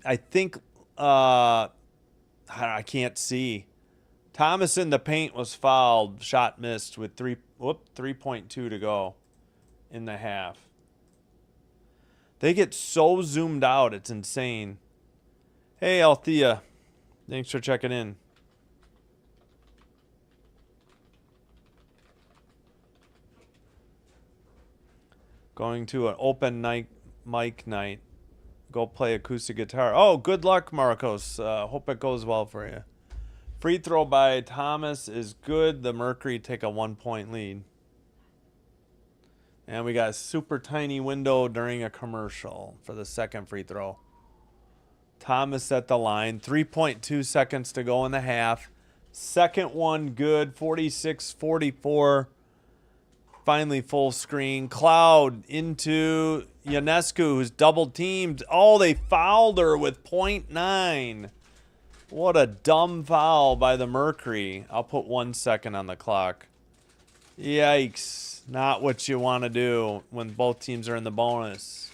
I think I can't see. Thomas in the paint was fouled. Shot missed with 3.2 to go in the half. They get so zoomed out, it's insane. Hey, Althea. Thanks for checking in. Going to an open mic night. Go play acoustic guitar. Oh, good luck, Marcos. Hope it goes well for you. Free throw by Thomas is good. The Mercury take a 1-point lead. And we got a super tiny window during a commercial for the second free throw. Thomas at the line. 3.2 seconds to go in the half. Second one good. 46-44. Finally full screen. Cloud into Ionescu, who's double teamed. Oh, they fouled her with 0.9. What a dumb foul by the Mercury. I'll put 1 second on the clock. Yikes. Not what you want to do when both teams are in the bonus.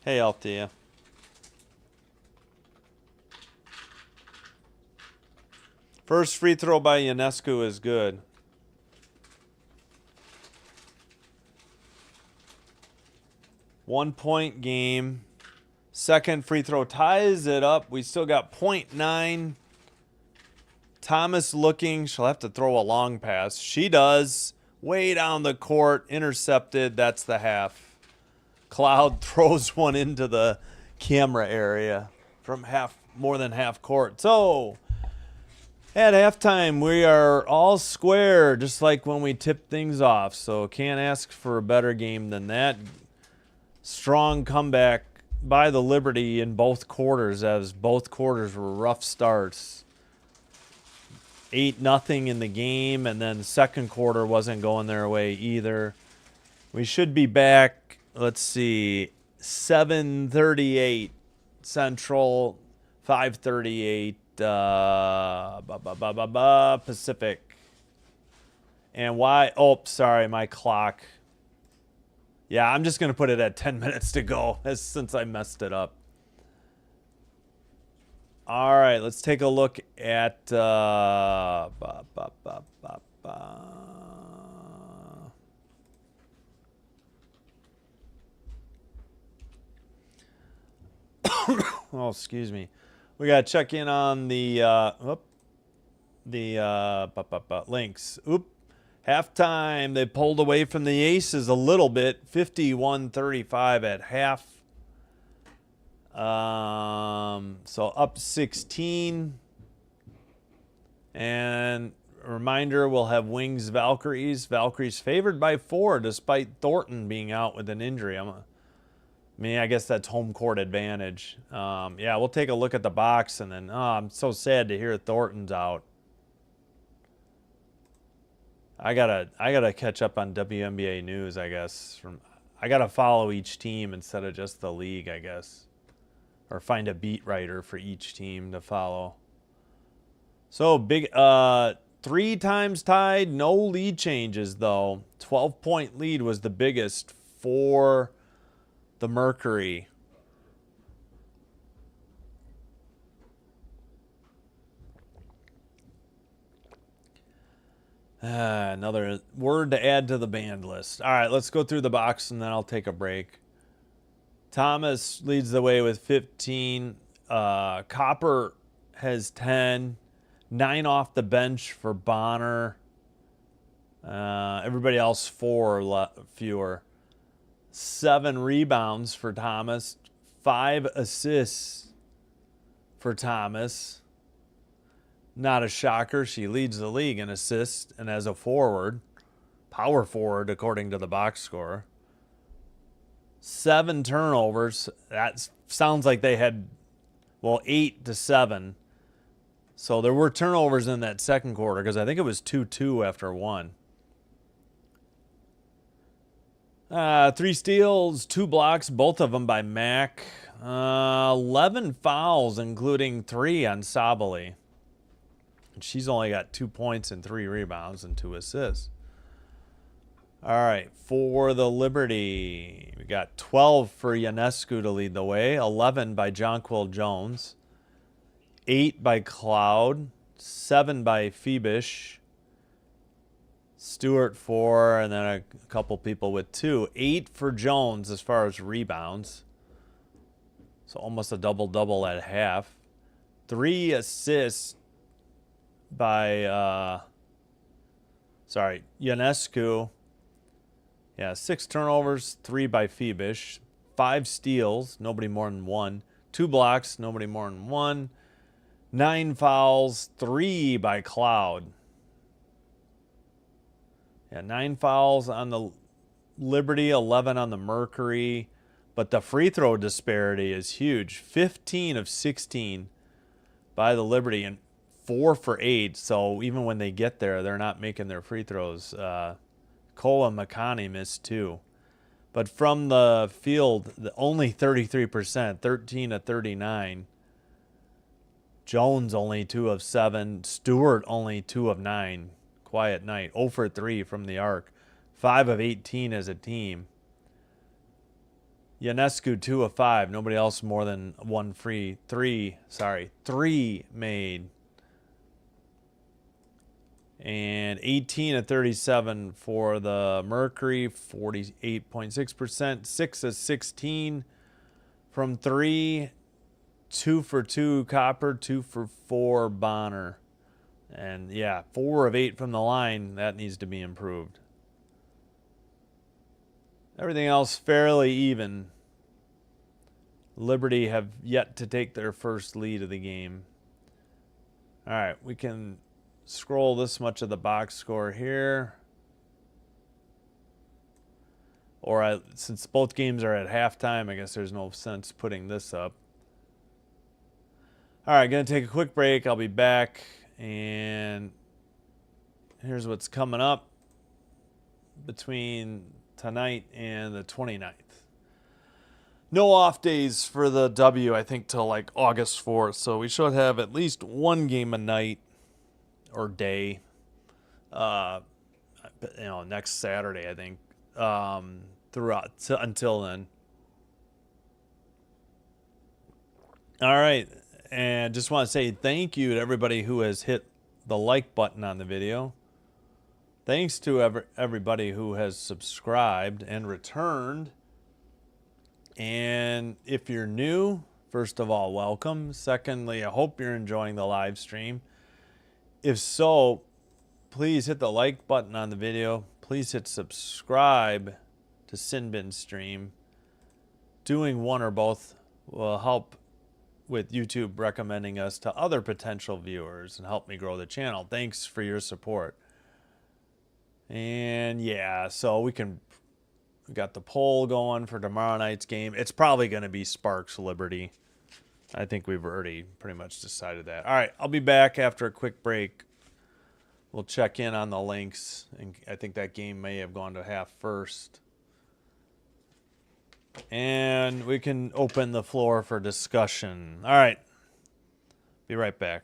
Hey, Althea. First free throw by Ionescu is good. One-point game. Second free throw ties it up. We still got 0.9. Thomas looking. She'll have to throw a long pass. She does. Way down the court. Intercepted. That's the half. Cloud throws one into the camera area from more than half court. So... at halftime, we are all square, just like when we tipped things off. So can't ask for a better game than that. Strong comeback by the Liberty in both quarters, as both quarters were rough starts. 8-0 in the game, and then the second quarter wasn't going their way either. We should be back, let's see, 7:38 Central, 5:38 Pacific. And why? Oh, sorry, my clock. Yeah, I'm just going to put it at 10 minutes to go since I messed it up. All right, let's take a look at oh, excuse me. We got to check in on the links. Oop. Halftime, they pulled away from the Aces a little bit. 51-35 at half. So up 16. And a reminder, we'll have Wings Valkyries. Valkyries favored by 4 despite Thornton being out with an injury. I guess that's home court advantage. Yeah, we'll take a look at the box, and then I'm so sad to hear Thornton's out. I gotta catch up on WNBA news, I guess. I got to follow each team instead of just the league, I guess. Or find a beat writer for each team to follow. So, big, 3 times tied, no lead changes, though. 12-point lead was the biggest for the Mercury. Another word to add to the band list. All right, let's go through the box, and then I'll take a break. Thomas leads the way with 15. Copper has 10. 9 off the bench for Bonner. Everybody else 4 fewer. 7 rebounds for Thomas. 5 assists for Thomas. Not a shocker. She leads the league in assists and as a forward. Power forward, according to the box score. 7 turnovers. That sounds like they had, 8 to 7. So there were turnovers in that second quarter because I think it was 2-2 after 1. 3 steals, 2 blocks, both of them by Mack. 11 fouls, including 3 on Sabali. And she's only got 2 points and 3 rebounds and 2 assists. All right, for the Liberty, we got 12 for Ionescu to lead the way, 11 by Jonquil Jones, 8 by Cloud, 7 by Phoebish, Stewart 4, and then a couple people with 2. 8 for Jones as far as rebounds. So almost a double-double at half. 3 assists by, Ionescu. Yeah, 6 turnovers, 3 by Phoebish. 5 steals, nobody more than 1. 2 blocks, nobody more than 1. 9 fouls, 3 by Cloud. Yeah, 9 fouls on the Liberty, 11 on the Mercury. But the free throw disparity is huge. 15 of 16 by the Liberty and 4 for 8. So even when they get there, they're not making their free throws. Cole and McConney missed 2. But from the field, only 33%, 13 of 39. Jones only 2 of 7. Stewart only 2 of 9. Quiet night. 0 for 3 from the arc. 5 of 18 as a team. Ionescu 2 of 5. Nobody else more than 3 made. And 18 of 37 for the Mercury, 48.6%. 6 of 16 from 3. 2 for 2 Copper, 2 for 4 Bonner. And yeah, 4 of 8 from the line. That needs to be improved. Everything else fairly even. Liberty have yet to take their first lead of the game. All right, we can scroll this much of the box score here. Or since both games are at halftime, I guess there's no sense putting this up. All right, going to take a quick break. I'll be back. And here's what's coming up between tonight and the 29th. No off days for the W, I think, till like August 4th. So we should have at least one game a night or day, next Saturday, I think, until then. All right. And just want to say thank you to everybody who has hit the like button on the video. Thanks to everybody who has subscribed and returned. And if you're new, first of all, welcome. Secondly, I hope you're enjoying the live stream. If so, please hit the like button on the video. Please hit subscribe to Sinbin Stream. Doing one or both will help with YouTube recommending us to other potential viewers and help me grow the channel. Thanks for your support. And yeah, so we got the poll going for tomorrow night's game. It's probably going to be Sparks Liberty. I think we've already pretty much decided that. All right, I'll be back after a quick break. We'll check in on the links. And I think that game may have gone to half first. And we can open the floor for discussion. All right. Be right back.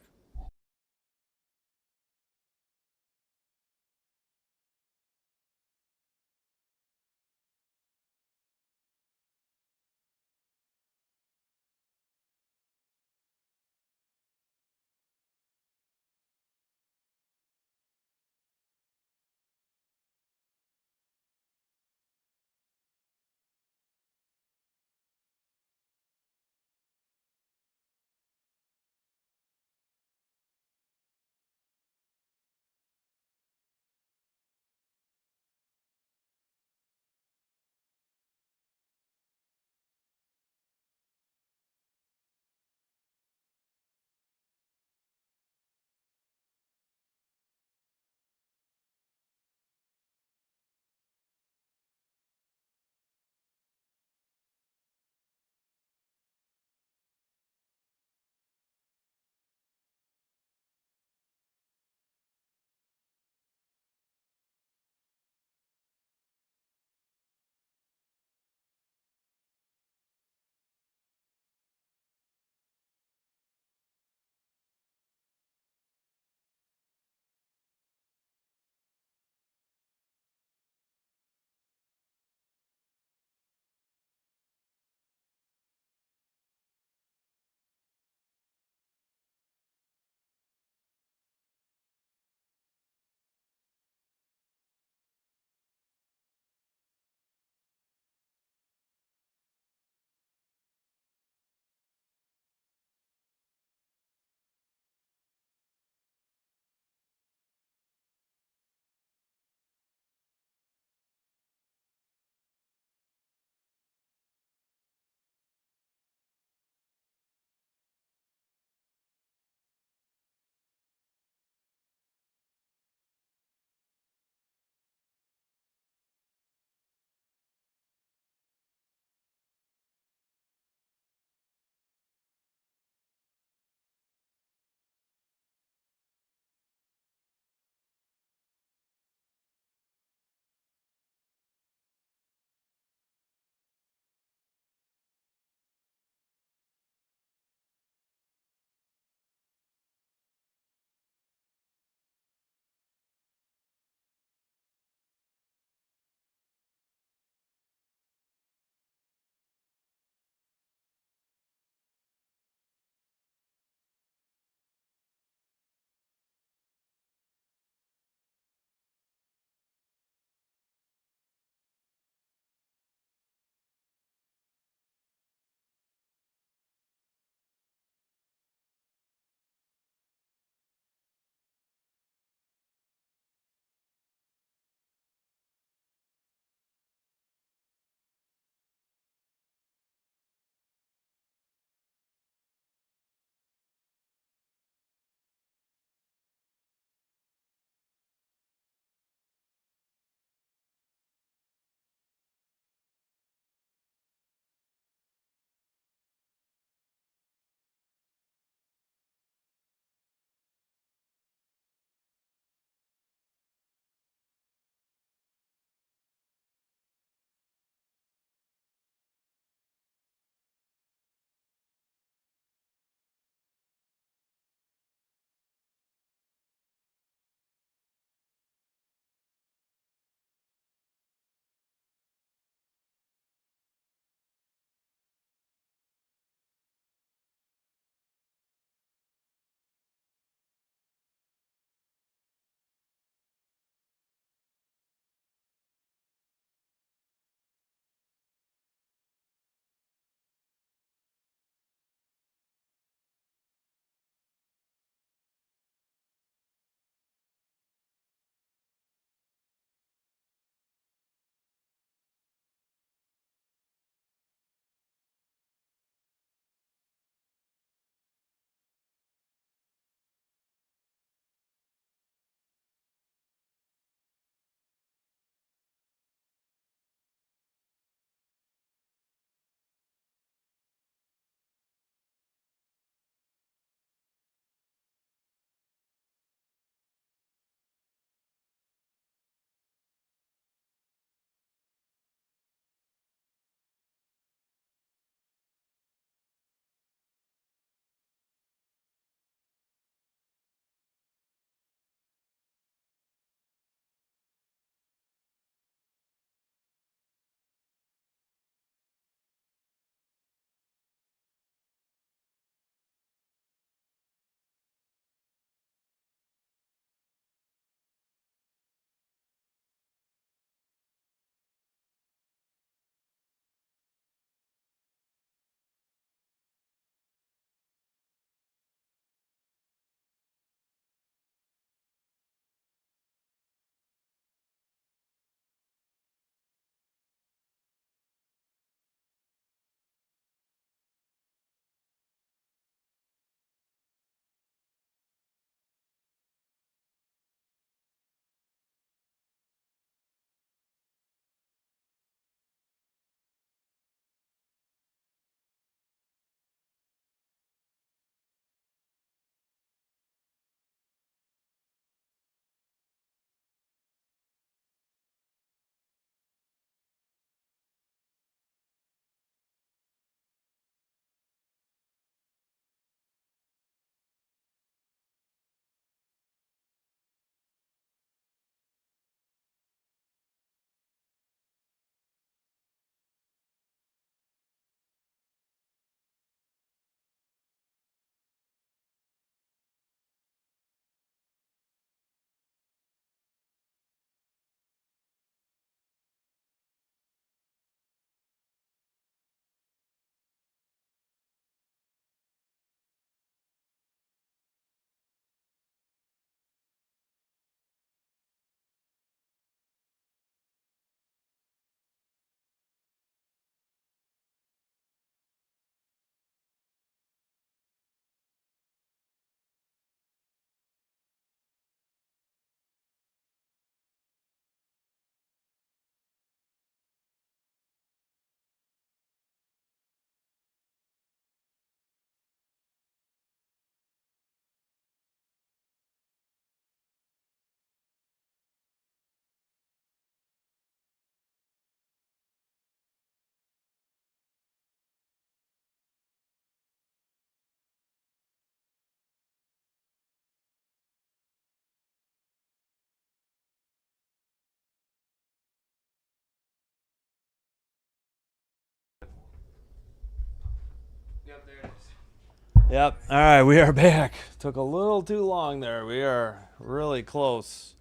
Yep, there it is. Yep. All right, we are back. Took a little too long there. We are really close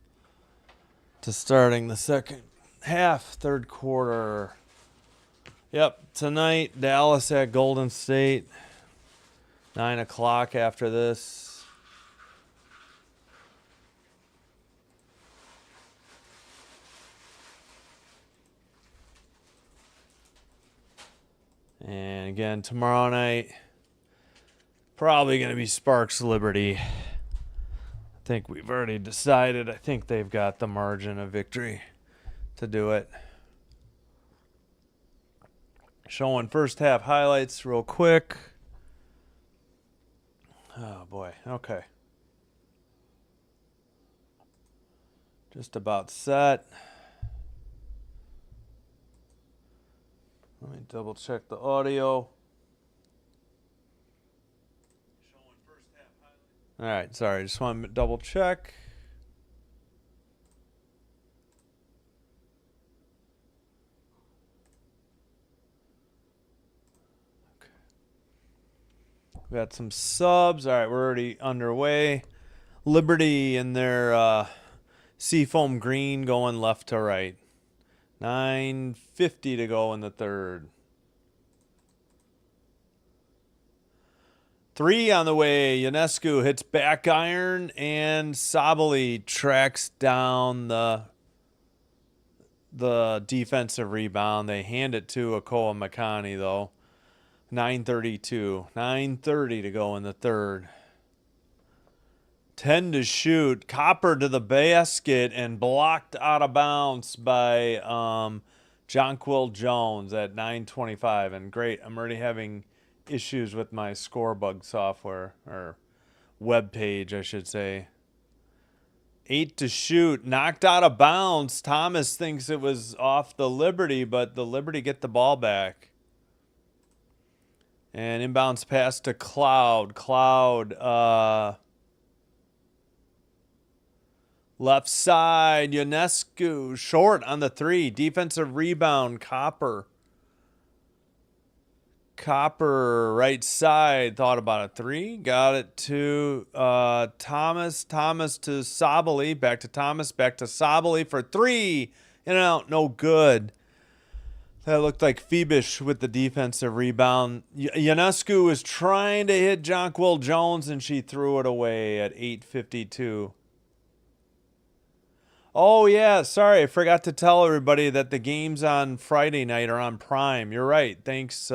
to starting the second half, third quarter. Yep, tonight, Dallas at Golden State. 9 o'clock after this. And again, tomorrow night, probably going to be Sparks Liberty. I think we've already decided. I think they've got the margin of victory to do it. Showing first half highlights real quick. Oh, boy. Okay. Just about set. Let me double check the audio. All right, sorry. Just want to double check. We got some subs. All right, we're already underway. Liberty in their seafoam green going left to right. 9:50 to go in the third. 3 on the way. Ionescu hits back iron, and Sabali tracks down the defensive rebound. They hand it to Akoa Makani, though. 9:32. 9:30 to go in the third. 10 to shoot. Copper to the basket and blocked out of bounds by Jonquil Jones at 9:25. And great, I'm already having issues with my Scorebug software, or web page, I should say. 8 to shoot. Knocked out of bounds. Thomas thinks it was off the Liberty, but the Liberty get the ball back. And inbounds pass to Cloud. Cloud, left side, Ionescu, short on the 3. Defensive rebound, Copper. Copper, right side, thought about a 3. Got it to Thomas. Thomas to Sabali. Back to Thomas. Back to Sabali for 3. In and out, no good. That looked like Phoebish with the defensive rebound. Ionescu was trying to hit Jonquil Jones, and she threw it away at 8:52. Oh, yeah, sorry. I forgot to tell everybody that the games on Friday night are on Prime. You're right. Thanks,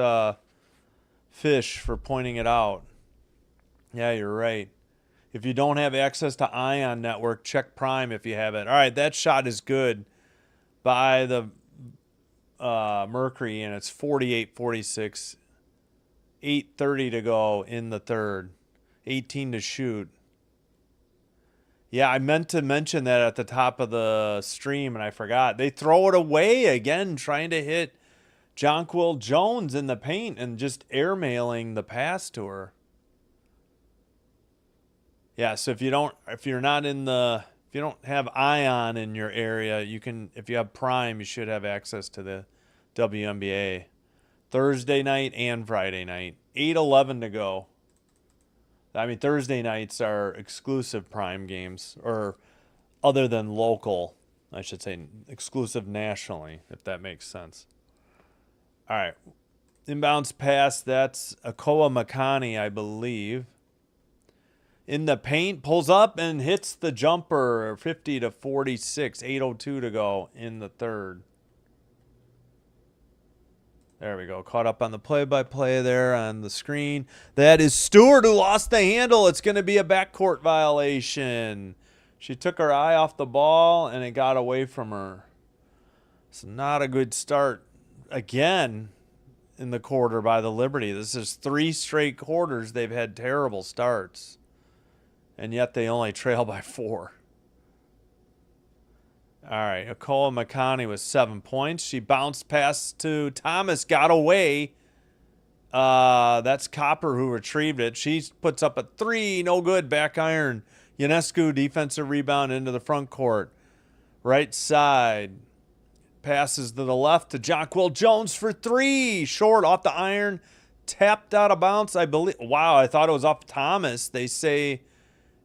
Fish, for pointing it out. Yeah, you're right. If you don't have access to Ion Network, check Prime if you have it. All right, that shot is good by the Mercury, and it's 48-46. 8:30 to go in the third. 18 to shoot. Yeah, I meant to mention that at the top of the stream, and I forgot. They throw it away again, trying to hit Jonquil Jones in the paint and just airmailing the pass to her. Yeah, so if you don't have Ion in your area, you can, if you have Prime, you should have access to the WNBA. Thursday night and Friday night. 8:11 to go. I mean, Thursday nights are exclusive Prime games, or other than local, I should say, exclusive nationally, if that makes sense. All right. Inbounds pass, that's Akoa Makani, I believe. In the paint, pulls up and hits the jumper, 50-46, 8:02 to go in the third. There we go. Caught up on the play-by-play there on the screen. That is Stewart, who lost the handle. It's going to be a backcourt violation. She took her eye off the ball, and it got away from her. It's not a good start again in the quarter by the Liberty. This is 3 straight quarters they've had terrible starts, and yet they only trail by 4. All right, Akoa Makani with 7 points. She bounced pass to Thomas, got away. That's Copper who retrieved it. She puts up a 3, no good, back iron. Ionescu, defensive rebound into the front court. Right side, passes to the left to Jonquil Jones for 3. Short off the iron. tapped out of bounds, I believe. Wow, I thought it was off Thomas. They say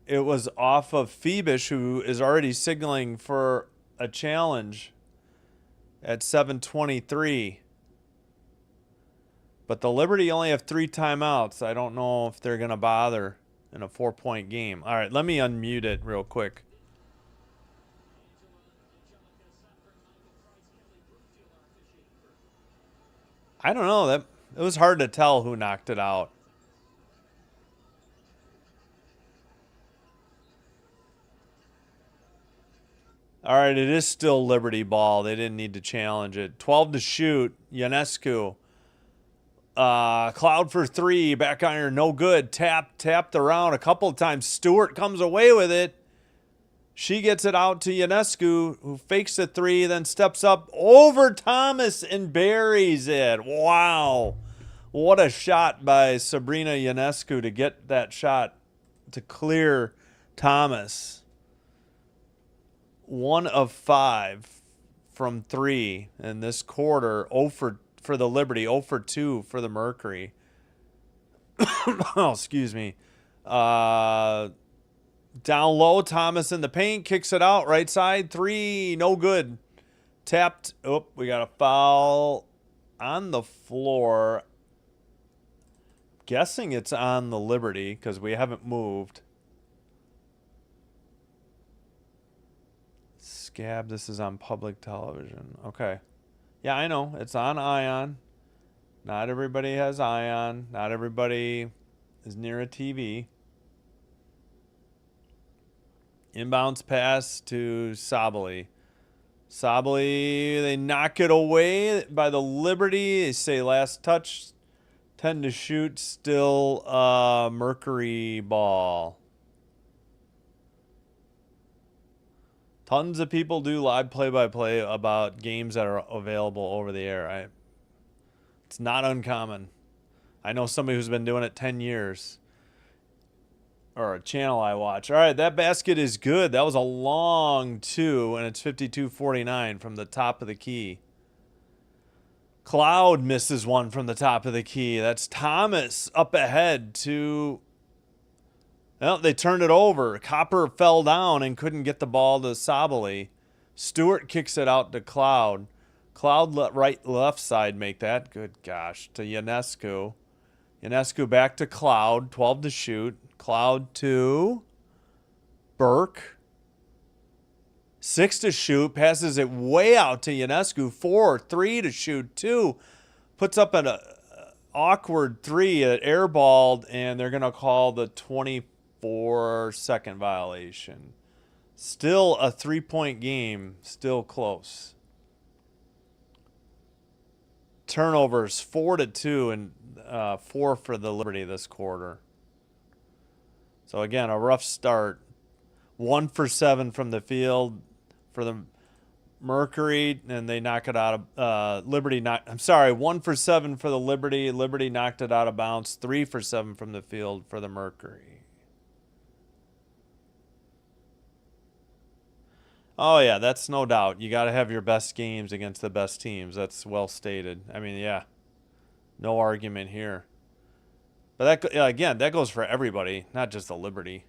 it was off of Phoebus, who is already signaling for a challenge at 7:23. But the Liberty only have 3 timeouts. I don't know if they're going to bother in a 4-point game. All right, let me unmute it real quick. I don't know. It was hard to tell who knocked it out. All right, it is still Liberty ball. They didn't need to challenge it. 12 to shoot. Ionescu. Cloud for 3. Back iron, no good. Tapped around a couple of times. Stewart comes away with it. She gets it out to Ionescu, who fakes the 3, then steps up over Thomas and buries it. Wow. What a shot by Sabrina Ionescu to get that shot to clear Thomas. 1 of 5 from 3 in this quarter. 0 for the Liberty, 0 for 2 for the Mercury. Oh, excuse me. Down low, Thomas in the paint, kicks it out, right side, 3, no good. Tapped, oh, we got a foul on the floor. Guessing it's on the Liberty because we haven't moved. Scab, this is on public television. Okay. Yeah, I know. It's on Ion. Not everybody has Ion. Not everybody is near a TV. Inbounds pass to Sabali. Sabali, they knock it away by the Liberty. They say last touch, 10 to shoot, still Mercury ball. Tons of people do live play-by-play about games that are available over the air. It's not uncommon. I know somebody who's been doing it 10 years. Or a channel I watch. All right, that basket is good. That was a long 2, and it's 52-49 from the top of the key. Cloud misses one from the top of the key. That's Thomas up ahead to... Well, they turned it over. Copper fell down and couldn't get the ball to Sabali. Stewart kicks it out to Cloud. Cloud let left side make that. Good gosh. To Ionescu. Ionescu back to Cloud. 12 to shoot. Cloud to Burke. 6 to shoot. Passes it way out to Ionescu. 4. 3 to shoot. 2. Puts up an awkward 3. Airballed, and they're going to call the 24-second violation. Still a 3-point game. Still close. Turnovers 4 to 2 and 4 for the Liberty this quarter. So again, a rough start. 1 for 7 from the field for the Mercury, and they knock it out of Liberty. I'm sorry, 1 for 7 for the Liberty. Liberty knocked it out of bounds. 3 for 7 from the field for the Mercury. Oh yeah, that's no doubt. You got to have your best games against the best teams. That's well stated. I mean, yeah, no argument here. But that, again, that goes for everybody, not just the Liberty.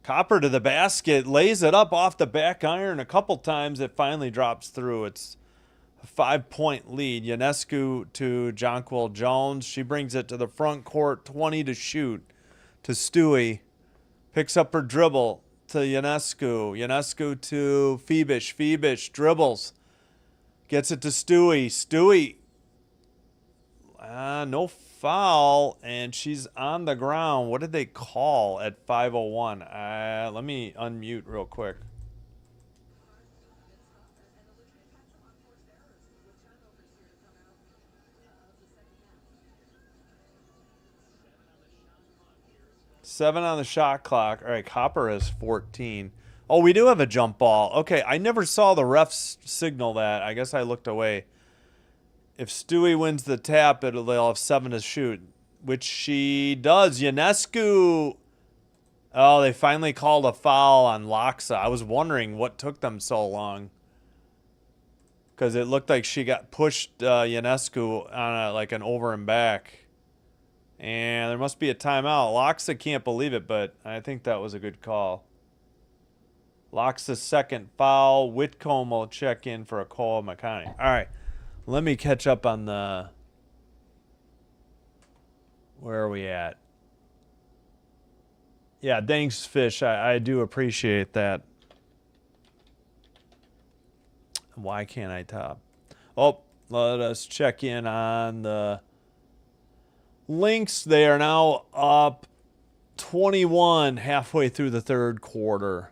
Copper to the basket, lays it up off the back iron a couple times. It finally drops through. It's a 5-point lead. Ionescu to Jonquil Jones. She brings it to the front court, 20 to shoot to Stewie. Picks up her dribble to Ionescu. Ionescu to Phoebus. Phoebus dribbles. Gets it to Stewie. Stewie. No foul, and she's on the ground. What did they call at 5:01? Let me unmute real quick. Seven on the shot clock. All right, Copper has 14. Oh, we do have a jump ball. Okay, I never saw the refs signal that. I guess I looked away. If Stewie wins the tap, they'll have 7 to shoot, which she does. Ionescu. Oh, they finally called a foul on Loxa. I was wondering what took them so long. because it looked like she got pushed Ionescu on like an over and back. And there must be a timeout. Loxa can't believe it, but I think that was a good call. Loxa's second foul. Whitcomb will check in for a call. McConney. All right. Let me catch up on the... Where are we at? Yeah, thanks, Fish. I do appreciate that. Why can't I top? Oh, let us check in on the Lynx. They are now up 21 halfway through the third quarter.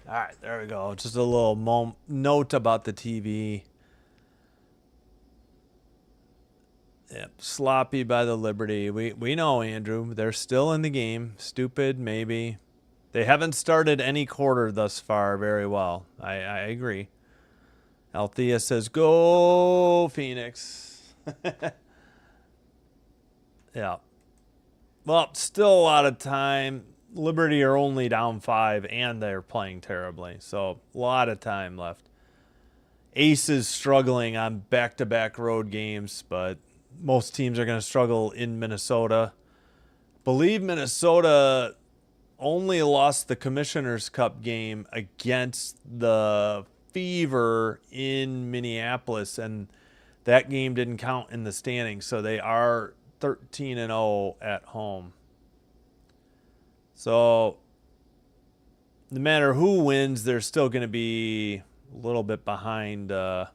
All right, there we go. Just a little note about the TV. Yep, sloppy by the Liberty. We know, Andrew. They're still in the game. Stupid, maybe. They haven't started any quarter thus far very well. I agree. Althea says, go, Phoenix. Yeah. Well, still a lot of time. Liberty are only down 5, and they're playing terribly. So, a lot of time left. Ace is struggling on back-to-back road games, but most teams are going to struggle in Minnesota. Believe Minnesota only lost the Commissioner's Cup game against the Fever in Minneapolis, and that game didn't count in the standings, so they are 13-0 at home. So, no matter who wins, they're still going to be a little bit behind. They're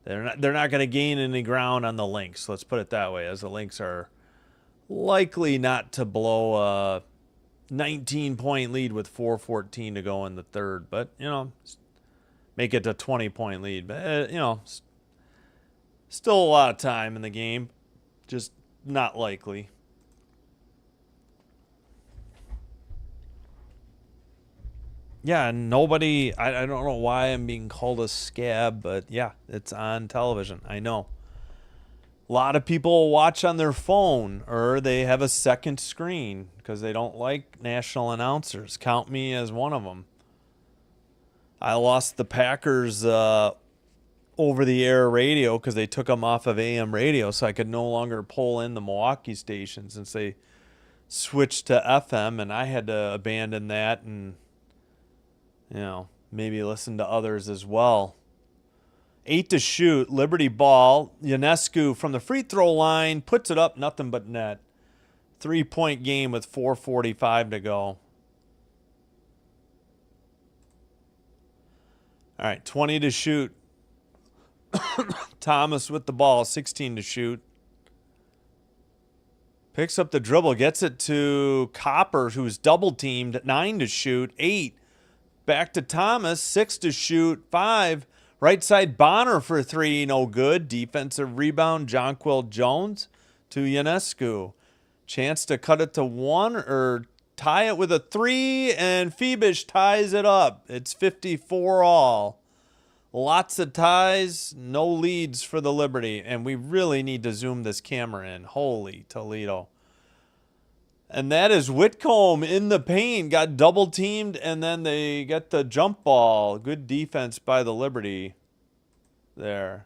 not going to gain any ground on the Lynx. Let's put it that way, as the Lynx are likely not to blow a 19-point lead with 4:14 to go in the third. But, make it a 20-point lead. But, still a lot of time in the game. Just not likely. Yeah, nobody, I don't know why I'm being called a scab, but yeah, it's on television. I know. A lot of people watch on their phone, or they have a second screen because they don't like national announcers. Count me as one of them. I lost the Packers over-the-air radio because they took them off of AM radio, so I could no longer pull in the Milwaukee station since they switched to FM, and I had to abandon that and maybe listen to others as well. 8 to shoot. Liberty ball. Ionescu from the free throw line puts it up. Nothing but net. 3-point game with 4:45 to go. All right, 20 to shoot. Thomas with the ball. 16 to shoot. Picks up the dribble. Gets it to Copper, who's double teamed. 9 to shoot. 8. Back to Thomas, 6 to shoot, 5. Right side Bonner for 3, no good. Defensive rebound, Jonquil Jones to Ionescu. Chance to cut it to 1 or tie it with a 3, and Phoebus ties it up. It's 54 all. Lots of ties, no leads for the Liberty, and we really need to zoom this camera in. Holy Toledo. And that is Whitcomb in the paint, got double teamed, and then they get the jump ball. Good defense by the Liberty there.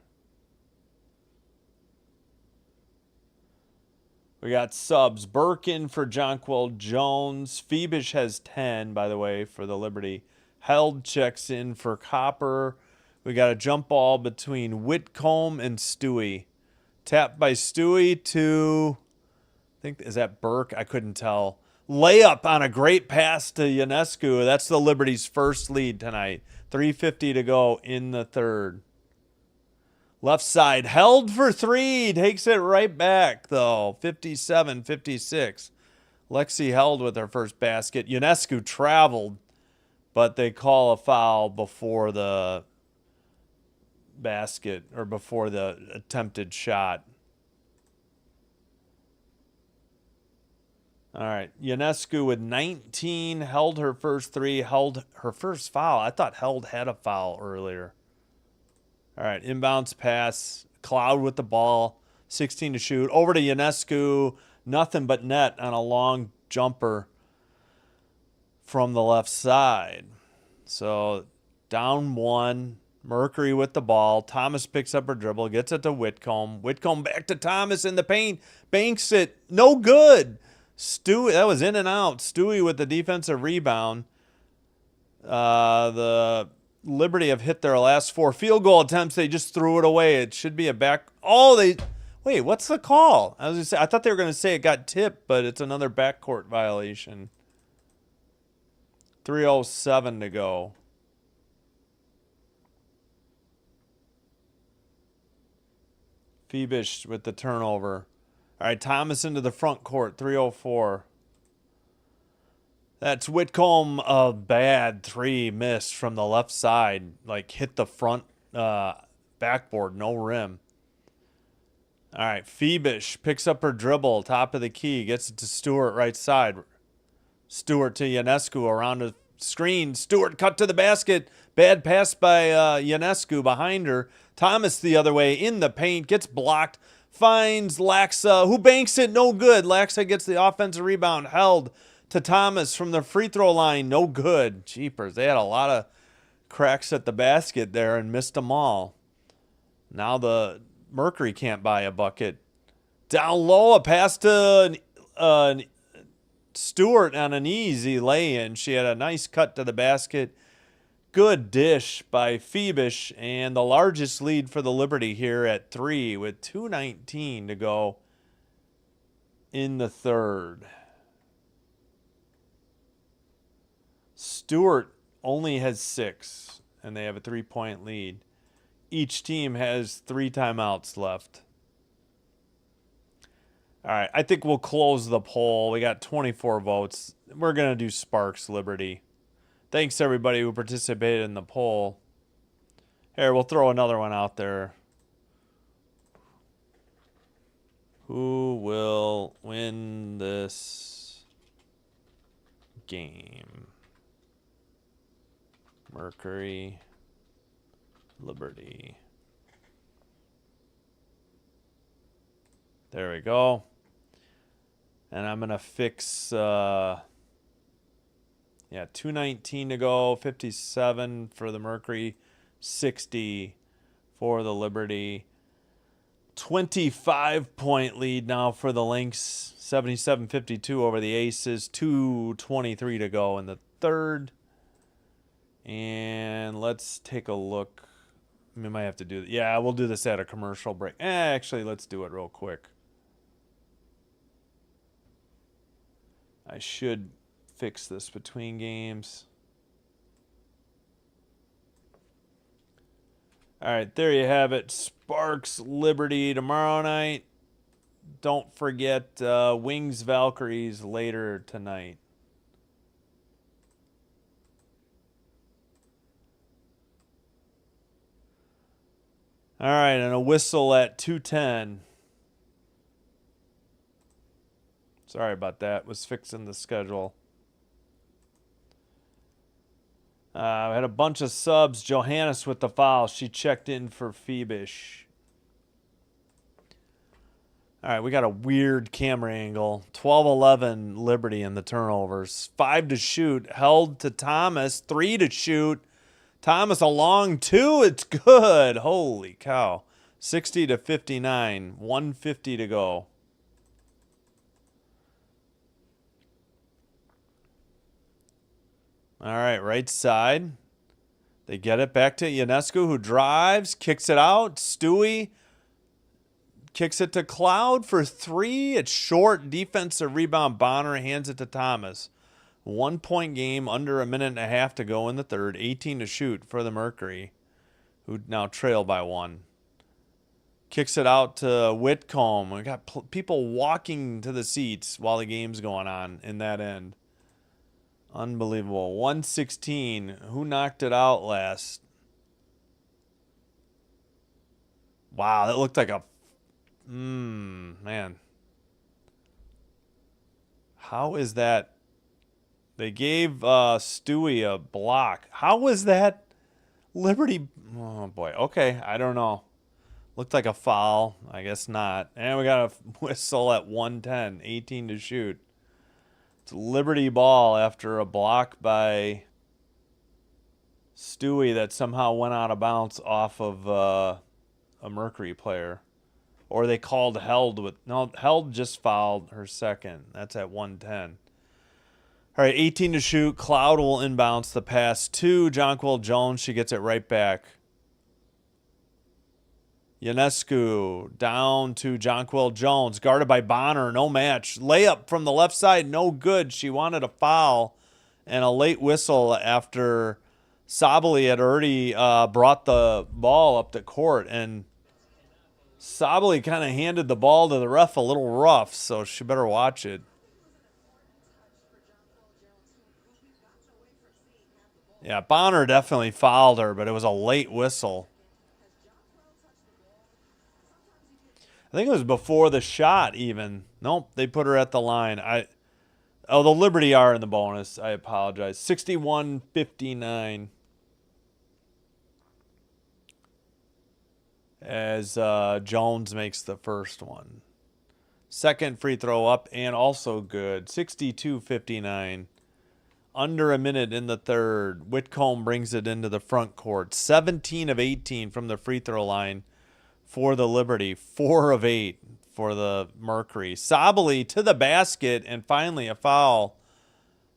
We got subs. Birkin for Jonquil Jones. Phoebus has 10, by the way, for the Liberty. Held checks in for Copper. We got a jump ball between Whitcomb and Stewie. Tapped by Stewie to... is that Burke? I couldn't tell. Layup on a great pass to Ionescu. That's the Liberty's first lead tonight. 3:50 to go in the third. Left side held for three. Takes it right back, though. 57-56. Lexi held with her first basket. Ionescu traveled, but they call a foul before the basket or before the attempted shot. All right. Ionescu with 19 held her first three, held her first foul. I thought held had a foul earlier. All right. Inbounds pass. Cloud with the ball. 16 to shoot. Over to Ionescu. Nothing but net on a long jumper from the left side. So down one. Mercury with the ball. Thomas picks up her dribble. Gets it to Whitcomb. Whitcomb back to Thomas in the paint. Banks it. No good. Stewie, that was in and out. Stewie with the defensive rebound. The Liberty have hit their last 4 field goal attempts. They just threw it away. It should be a back. Oh, wait. What's the call? I thought they were going to say it got tipped, but it's another backcourt violation. 3:07 to go. Phoebus with the turnover. All right, Thomas into the front court, 3:04. That's Whitcomb, a bad three missed from the left side. Like hit the front backboard, no rim. All right, Phoebus picks up her dribble, top of the key, gets it to Stewart right side. Stewart to Ionescu around the screen. Stewart cut to the basket. Bad pass by Ionescu behind her. Thomas the other way in the paint, gets blocked. Finds Laxa, who banks it, no good. Laxa gets the offensive rebound, held to Thomas from the free throw line, no good. Jeepers, they had a lot of cracks at the basket there and missed them all. Now the Mercury can't buy a bucket. Down low, a pass to Stewart on an easy lay-in. She had a nice cut to the basket. Good dish by Phoebus, and the largest lead for the Liberty here at 3 with 2:19 to go in the third. Stewart only has 6, and they have a 3-point lead. Each team has 3 timeouts left. All right, I think we'll close the poll. We got 24 votes. We're going to do Sparks Liberty. Thanks, everybody who participated in the poll. Here, we'll throw another one out there. Who will win this game? Mercury, Liberty. There we go. And I'm going to fix... 2:19 to go, 57 for the Mercury, 60 for the Liberty. 25-point lead now for the Lynx, 77-52 over the Aces, 2:23 to go in the third. And let's take a look. We might have to do... Yeah, we'll do this at a commercial break. Actually, let's do it real quick. I should... fix this between games. All right, there you have it. Sparks Liberty tomorrow night. Don't forget Wings Valkyries later tonight. All right, and a whistle at 2:10. Sorry about that. Was fixing the schedule. We had a bunch of subs. Johannes with the foul. She checked in for Phoebus. All right, we got a weird camera angle. 12-11 Liberty in the turnovers. 5 to shoot. Held to Thomas. 3 to shoot. Thomas a long 2. It's good. Holy cow. 60-59. 1:50 to go. All right, right side. They get it back to Ionescu, who drives, kicks it out. Stewie kicks it to Cloud for 3. It's short. Defensive rebound. Bonner hands it to Thomas. 1-point game, under a minute and a half to go in the third. 18 to shoot for the Mercury, who now trail by 1. Kicks it out to Whitcomb. We got people walking to the seats while the game's going on in that end. Unbelievable. 116. Who knocked it out last? Wow, that looked like a... man. How is that? They gave Stewie a block. How was that Liberty? Oh, boy. Okay, I don't know. Looked like a foul. I guess not. And we got a whistle at 110. 18 to shoot. It's Liberty ball after a block by Stewie that somehow went out of bounds off of a Mercury player. Or they called Held with... No, Held just fouled her second. That's at 110. All right, 18 to shoot. Cloud will inbounce the pass to Jonquil Jones. She gets it right back. Ionescu down to Jonquil Jones. Guarded by Bonner. No match. Layup from the left side. No good. She wanted a foul and a late whistle after Sabali had already brought the ball up to court. And Sabali kind of handed the ball to the ref a little rough, so she better watch it. Yeah, Bonner definitely fouled her, but it was a late whistle. I think it was before the shot even. Nope, they put her at the line. The Liberty are in the bonus. I apologize. 61-59. As Jones makes the first one. Second free throw up and also good. 62-59. Under a minute in the third. Whitcomb brings it into the front court. 17 of 18 from the free throw line for the Liberty. 4 of 8 for the Mercury. Sabali to the basket and finally a foul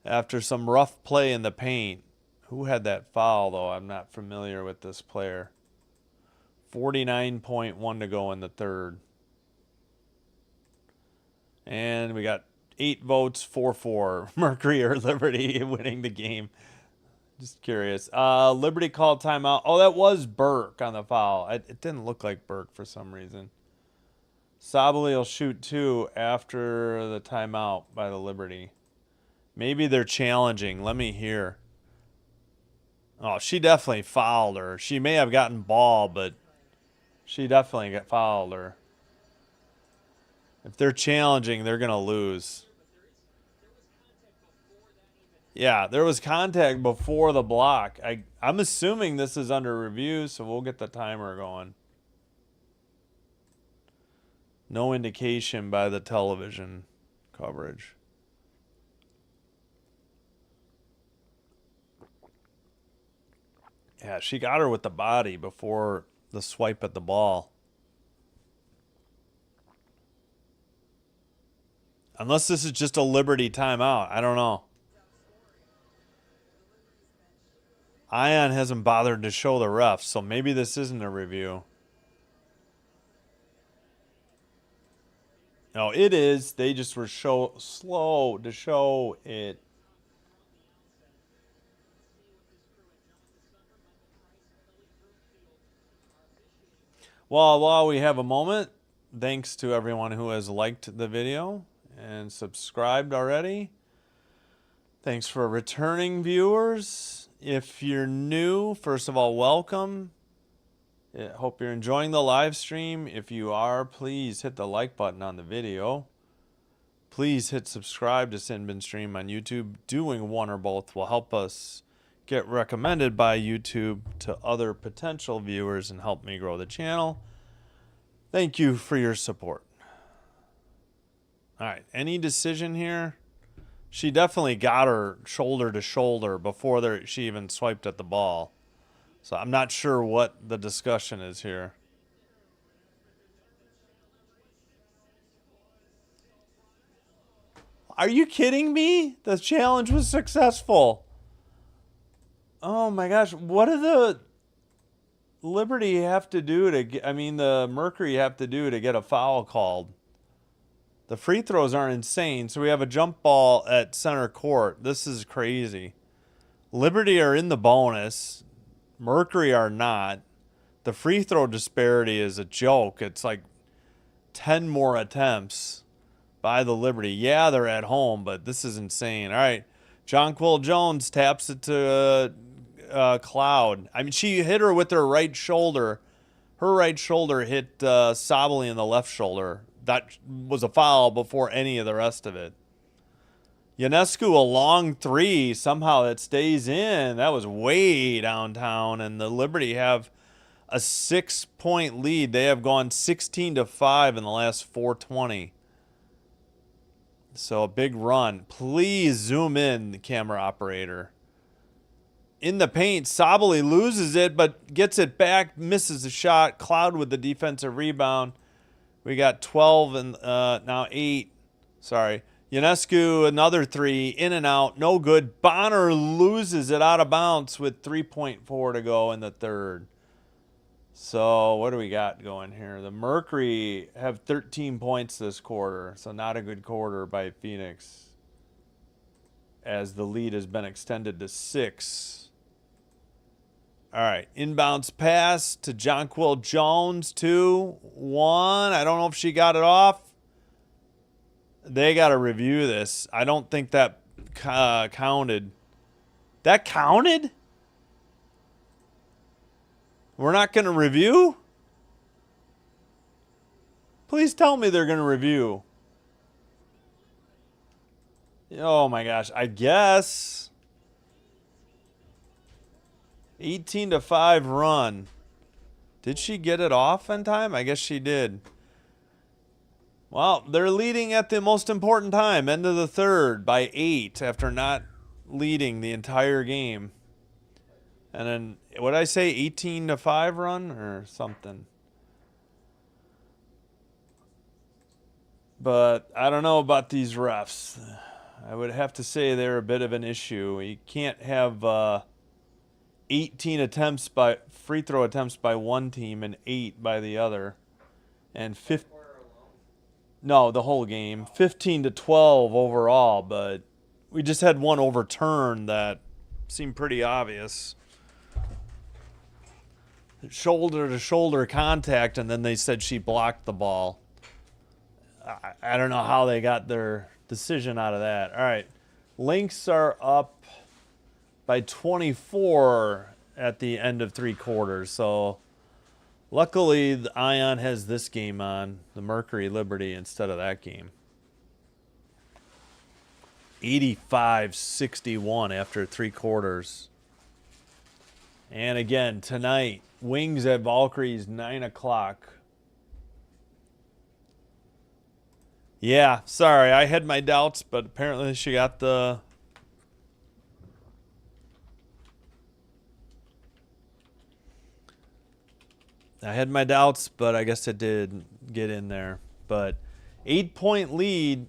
after some rough play in the paint. Who had that foul, though? I'm not familiar with this player. 49.1 to go in the third. And we got 8 votes, 4-4. Mercury or Liberty winning the game. Just curious. Liberty called timeout. Oh, that was Burke on the foul. It didn't look like Burke for some reason. Sabali will shoot 2 after the timeout by the Liberty. Maybe they're challenging. Let me hear. Oh, she definitely fouled her. She may have gotten ball, but she definitely got fouled her. If they're challenging, they're going to lose. Yeah, there was contact before the block. I'm assuming this is under review, so we'll get the timer going. No indication by the television coverage. Yeah, she got her with the body before the swipe at the ball. Unless this is just a Liberty timeout. I don't know. Ion hasn't bothered to show the refs, so maybe this isn't a review. No, it is. They just were slow to show it. Well, while we have a moment, thanks to everyone who has liked the video and subscribed already. Thanks for returning viewers. If you're new, first of all, welcome. I hope you're enjoying the live stream. If you are, please hit the like button on the video. Please hit subscribe to Sinbin Stream on YouTube. Doing one or both will help us get recommended by YouTube to other potential viewers and help me grow the channel. Thank you for your support. All right, any decision here? She definitely got her shoulder to shoulder before she even swiped at the ball. So I'm not sure what the discussion is here. Are you kidding me? The challenge was successful. Oh my gosh, what do the Liberty have to do to get, the Mercury have to do to get a foul called? The free throws aren't insane, so we have a jump ball at center court. This is crazy. Liberty are in the bonus. Mercury are not. The free throw disparity is a joke. It's like 10 more attempts by the Liberty. Yeah, they're at home, but this is insane. All right, Jonquil Jones taps it to Cloud. I mean, she hit her with her right shoulder. Her right shoulder hit Sabali in the left shoulder. That was a foul before any of the rest of it. Ionescu, a long three. Somehow it stays in. That was way downtown, and the Liberty have a 6-point lead. They have gone 16-5 in the last 4:20. So a big run. Please zoom in, the camera operator. In the paint, Sabali loses it, but gets it back, misses the shot. Cloud with the defensive rebound. We got 12 and now 8. Sorry. Ionescu, another three, in and out, no good. Bonner loses it out of bounds with 3.4 to go in the third. So what do we got going here? The Mercury have 13 points this quarter, so not a good quarter by Phoenix, as the lead has been extended to 6. All right, inbounds pass to Jonquil Jones, 2-1. I don't know if she got it off. They got to review this. I don't think that counted. That counted? We're not going to review? Please tell me they're going to review. Oh my gosh, I guess. 18-5 run. Did she get it off in time? I guess she did. Well, they're leading at the most important time, end of the third, by 8 after not leading the entire game. And then, what did I say, 18-5 run or something? But I don't know about these refs. I would have to say they're a bit of an issue. You can't have 18 attempts by free throw attempts by one team and 8 by the other, and 15. No, the whole game. 15-12 overall, but we just had one overturn that seemed pretty obvious. Shoulder-to-shoulder contact, and then they said she blocked the ball. I don't know how they got their decision out of that. All right. Lynx are up by 24 at the end of 3 quarters, so luckily, the Ion has this game on, the Mercury Liberty, instead of that game. 85-61 after 3 quarters. And again, tonight, Wings at Valkyries, 9 o'clock. Yeah, sorry, I had my doubts, but apparently she got the... I had my doubts, but I guess it did get in there. But 8-point lead.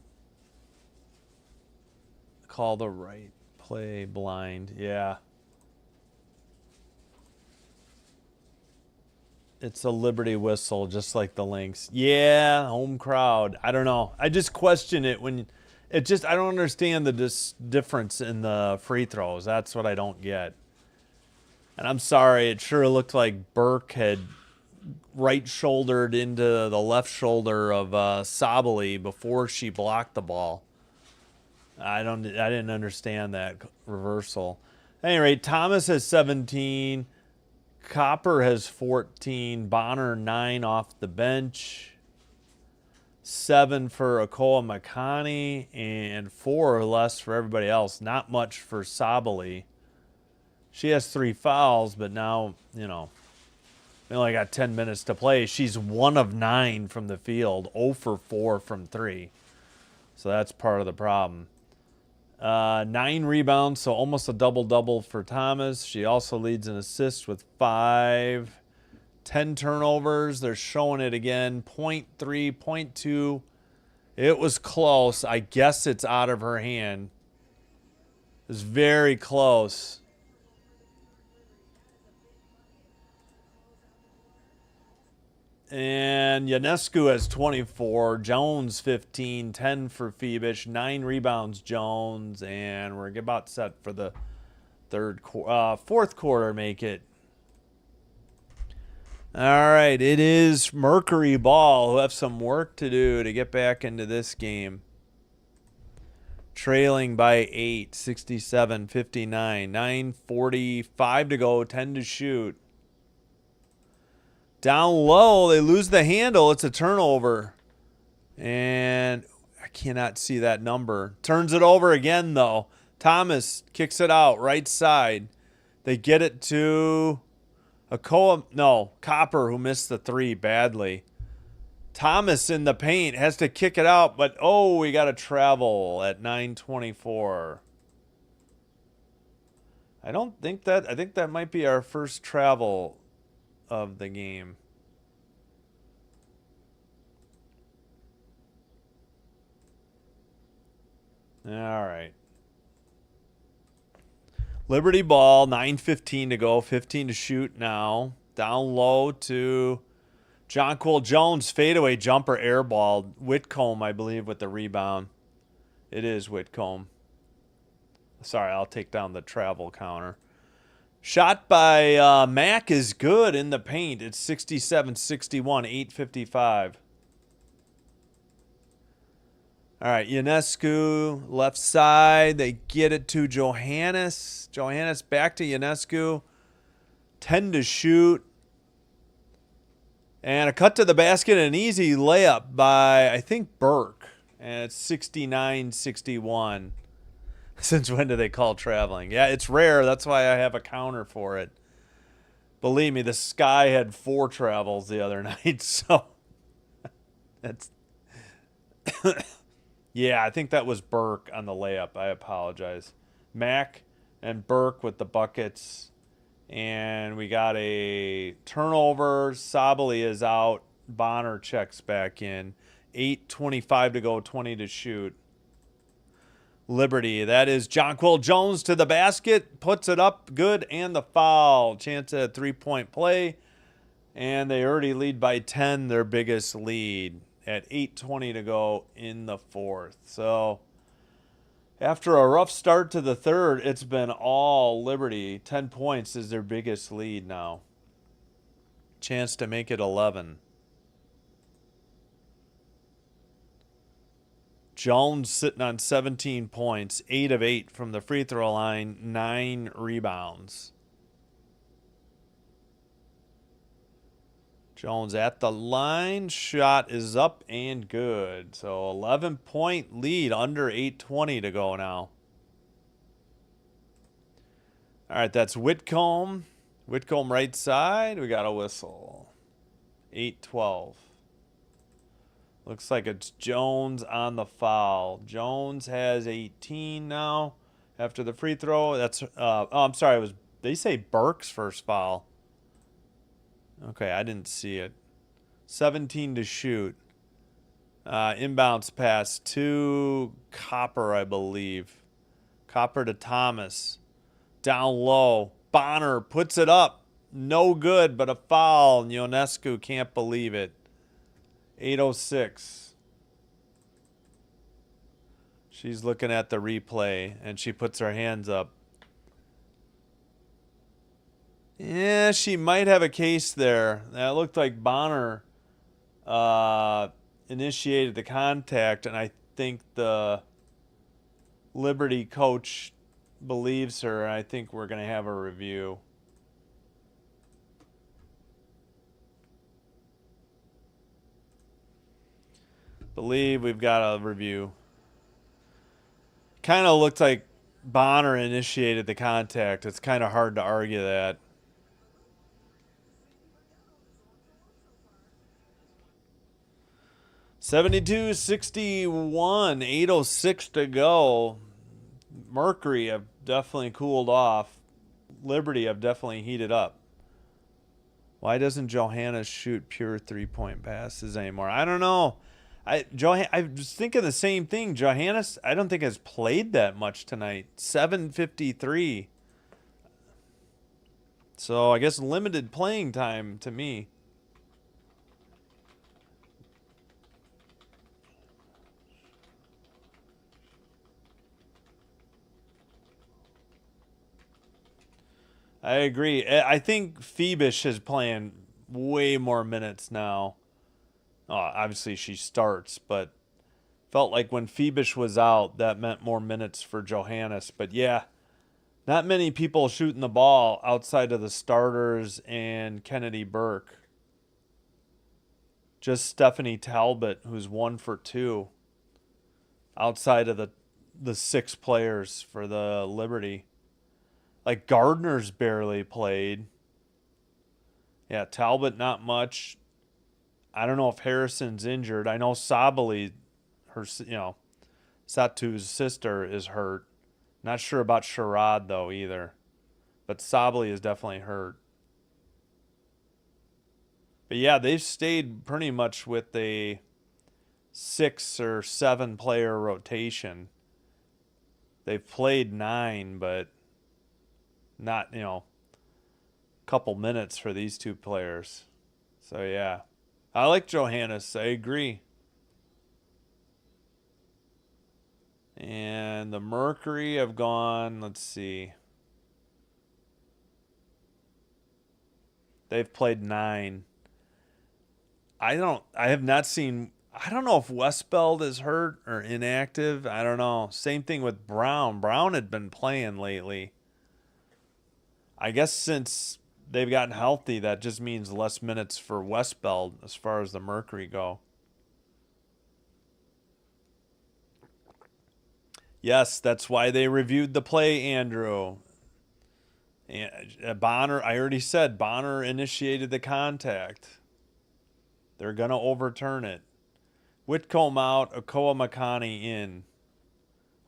Call the right play blind. Yeah. It's a Liberty whistle, just like the Lynx. Yeah, home crowd. I don't know. I just question it when it just, I don't understand the difference in the free throws. That's what I don't get. And I'm sorry, it sure looked like Burke had right shouldered into the left shoulder of Sabali before she blocked the ball. I didn't understand that reversal. At any rate, Thomas has 17, Copper has 14, Bonner 9 off the bench, 7 for Akoa Makani, and 4 or less for everybody else. Not much for Sabali. She has 3 fouls, but now, you know, we only got 10 minutes to play. She's 1 of 9 from the field, 0 for 4 from 3. So that's part of the problem. 9 rebounds, so almost a double-double for Thomas. She also leads in assists with 5. 10 turnovers. They're showing it again. 0.3, 0.2. It was close. I guess it's out of her hand. It was very close. And Ionescu has 24, Jones 15, 10 for Phoebus, 9 rebounds Jones, and we're about set for the fourth quarter. Make it. All right, it is Mercury Ball who have some work to do to get back into this game. Trailing by 8, 67, 59, 9:45 to go, 10 to shoot. Down low, they lose the handle. It's a turnover. And I cannot see that number. Turns it over again, though. Thomas kicks it out, right side. They get it to Copper, who missed the three badly. Thomas in the paint has to kick it out, but we got to travel at 9:24. I think that might be our first travel of the game. All right. Liberty Ball, 9:15 to go, 15 to shoot now. Down low to Jonquil Jones, fadeaway jumper, airball. Whitcomb, I believe, with the rebound. It is Whitcomb. Sorry, I'll take down the travel counter. Shot by Mack is good in the paint. It's 67-61, 8:55. All right, Ionescu, left side. They get it to Johannes. Johannes back to Ionescu. 10 to shoot. And a cut to the basket, an easy layup by, I think, Burke. And it's 69-61. Since when do they call traveling? Yeah, it's rare. That's why I have a counter for it. Believe me, this guy had 4 travels the other night. So that's... Yeah, I think that was Burke on the layup. I apologize. Mack and Burke with the buckets. And we got a turnover. Sabali is out. Bonner checks back in. 8:25 to go, 20 to shoot. Liberty, that is Jonquil Jones to the basket. Puts it up good, and the foul. Chance at a three-point play. And they already lead by 10, their biggest lead, at 8:20 to go in the fourth. So after a rough start to the third, it's been all Liberty. 10 points is their biggest lead now. Chance to make it 11. Jones sitting on 17 points, 8 of 8 from the free throw line, 9 rebounds. Jones at the line. Shot is up and good. So 11-point lead, under 8:20 to go now. All right, that's Whitcomb. Whitcomb right side. We got a whistle. 8:12. Looks like it's Jones on the foul. Jones has 18 now after the free throw. That's I'm sorry. They say Burke's first foul. Okay, I didn't see it. 17 to shoot. Inbounds pass to Copper, I believe. Copper to Thomas. Down low. Bonner puts it up. No good, but a foul. Ionescu can't believe it. 8:06. She's looking at the replay, and she puts her hands up. Yeah, she might have a case there. That looked like Bonner initiated the contact, and I think the Liberty coach believes her. I think we're going to have a review. Believe we've got a review. Kind of looked like Bonner initiated the contact. It's kind of hard to argue that. (72-61), 8:06 to go. Mercury have definitely cooled off. Liberty have definitely heated up. Why doesn't Johannes shoot pure three-point passes anymore? I don't know. I was thinking the same thing. Johannes, I don't think has played that much tonight. 7:53. So I guess limited playing time to me. I agree. I think Phoebus is playing way more minutes now. Obviously, she starts, but felt like when Phoebus was out, that meant more minutes for Johannes. But yeah, not many people shooting the ball outside of the starters and Kennedy Burke. Just Stephanie Talbot, who's 1 for 2 outside of the 6 players for the Liberty. Like Gardner's barely played. Yeah, Talbot not much. I don't know if Harrison's injured. I know Sabali, Satu's sister is hurt. Not sure about Sherrod though either. But Sabali is definitely hurt. But yeah, they've stayed pretty much with a 6 or 7 player rotation. They've played 9, but not, couple minutes for these 2 players. So yeah. I like Johannes. I agree. And the Mercury have gone, let's see. They've played 9. I have not seen, I don't know if Westbeld is hurt or inactive. I don't know. Same thing with Brown. Brown had been playing lately. I guess since they've gotten healthy, that just means less minutes for Westbeld as far as the Mercury go. Yes, that's why they reviewed the play, Andrew. And Bonner, I already said, Bonner initiated the contact. They're going to overturn it. Whitcomb out, Okoa Makani in.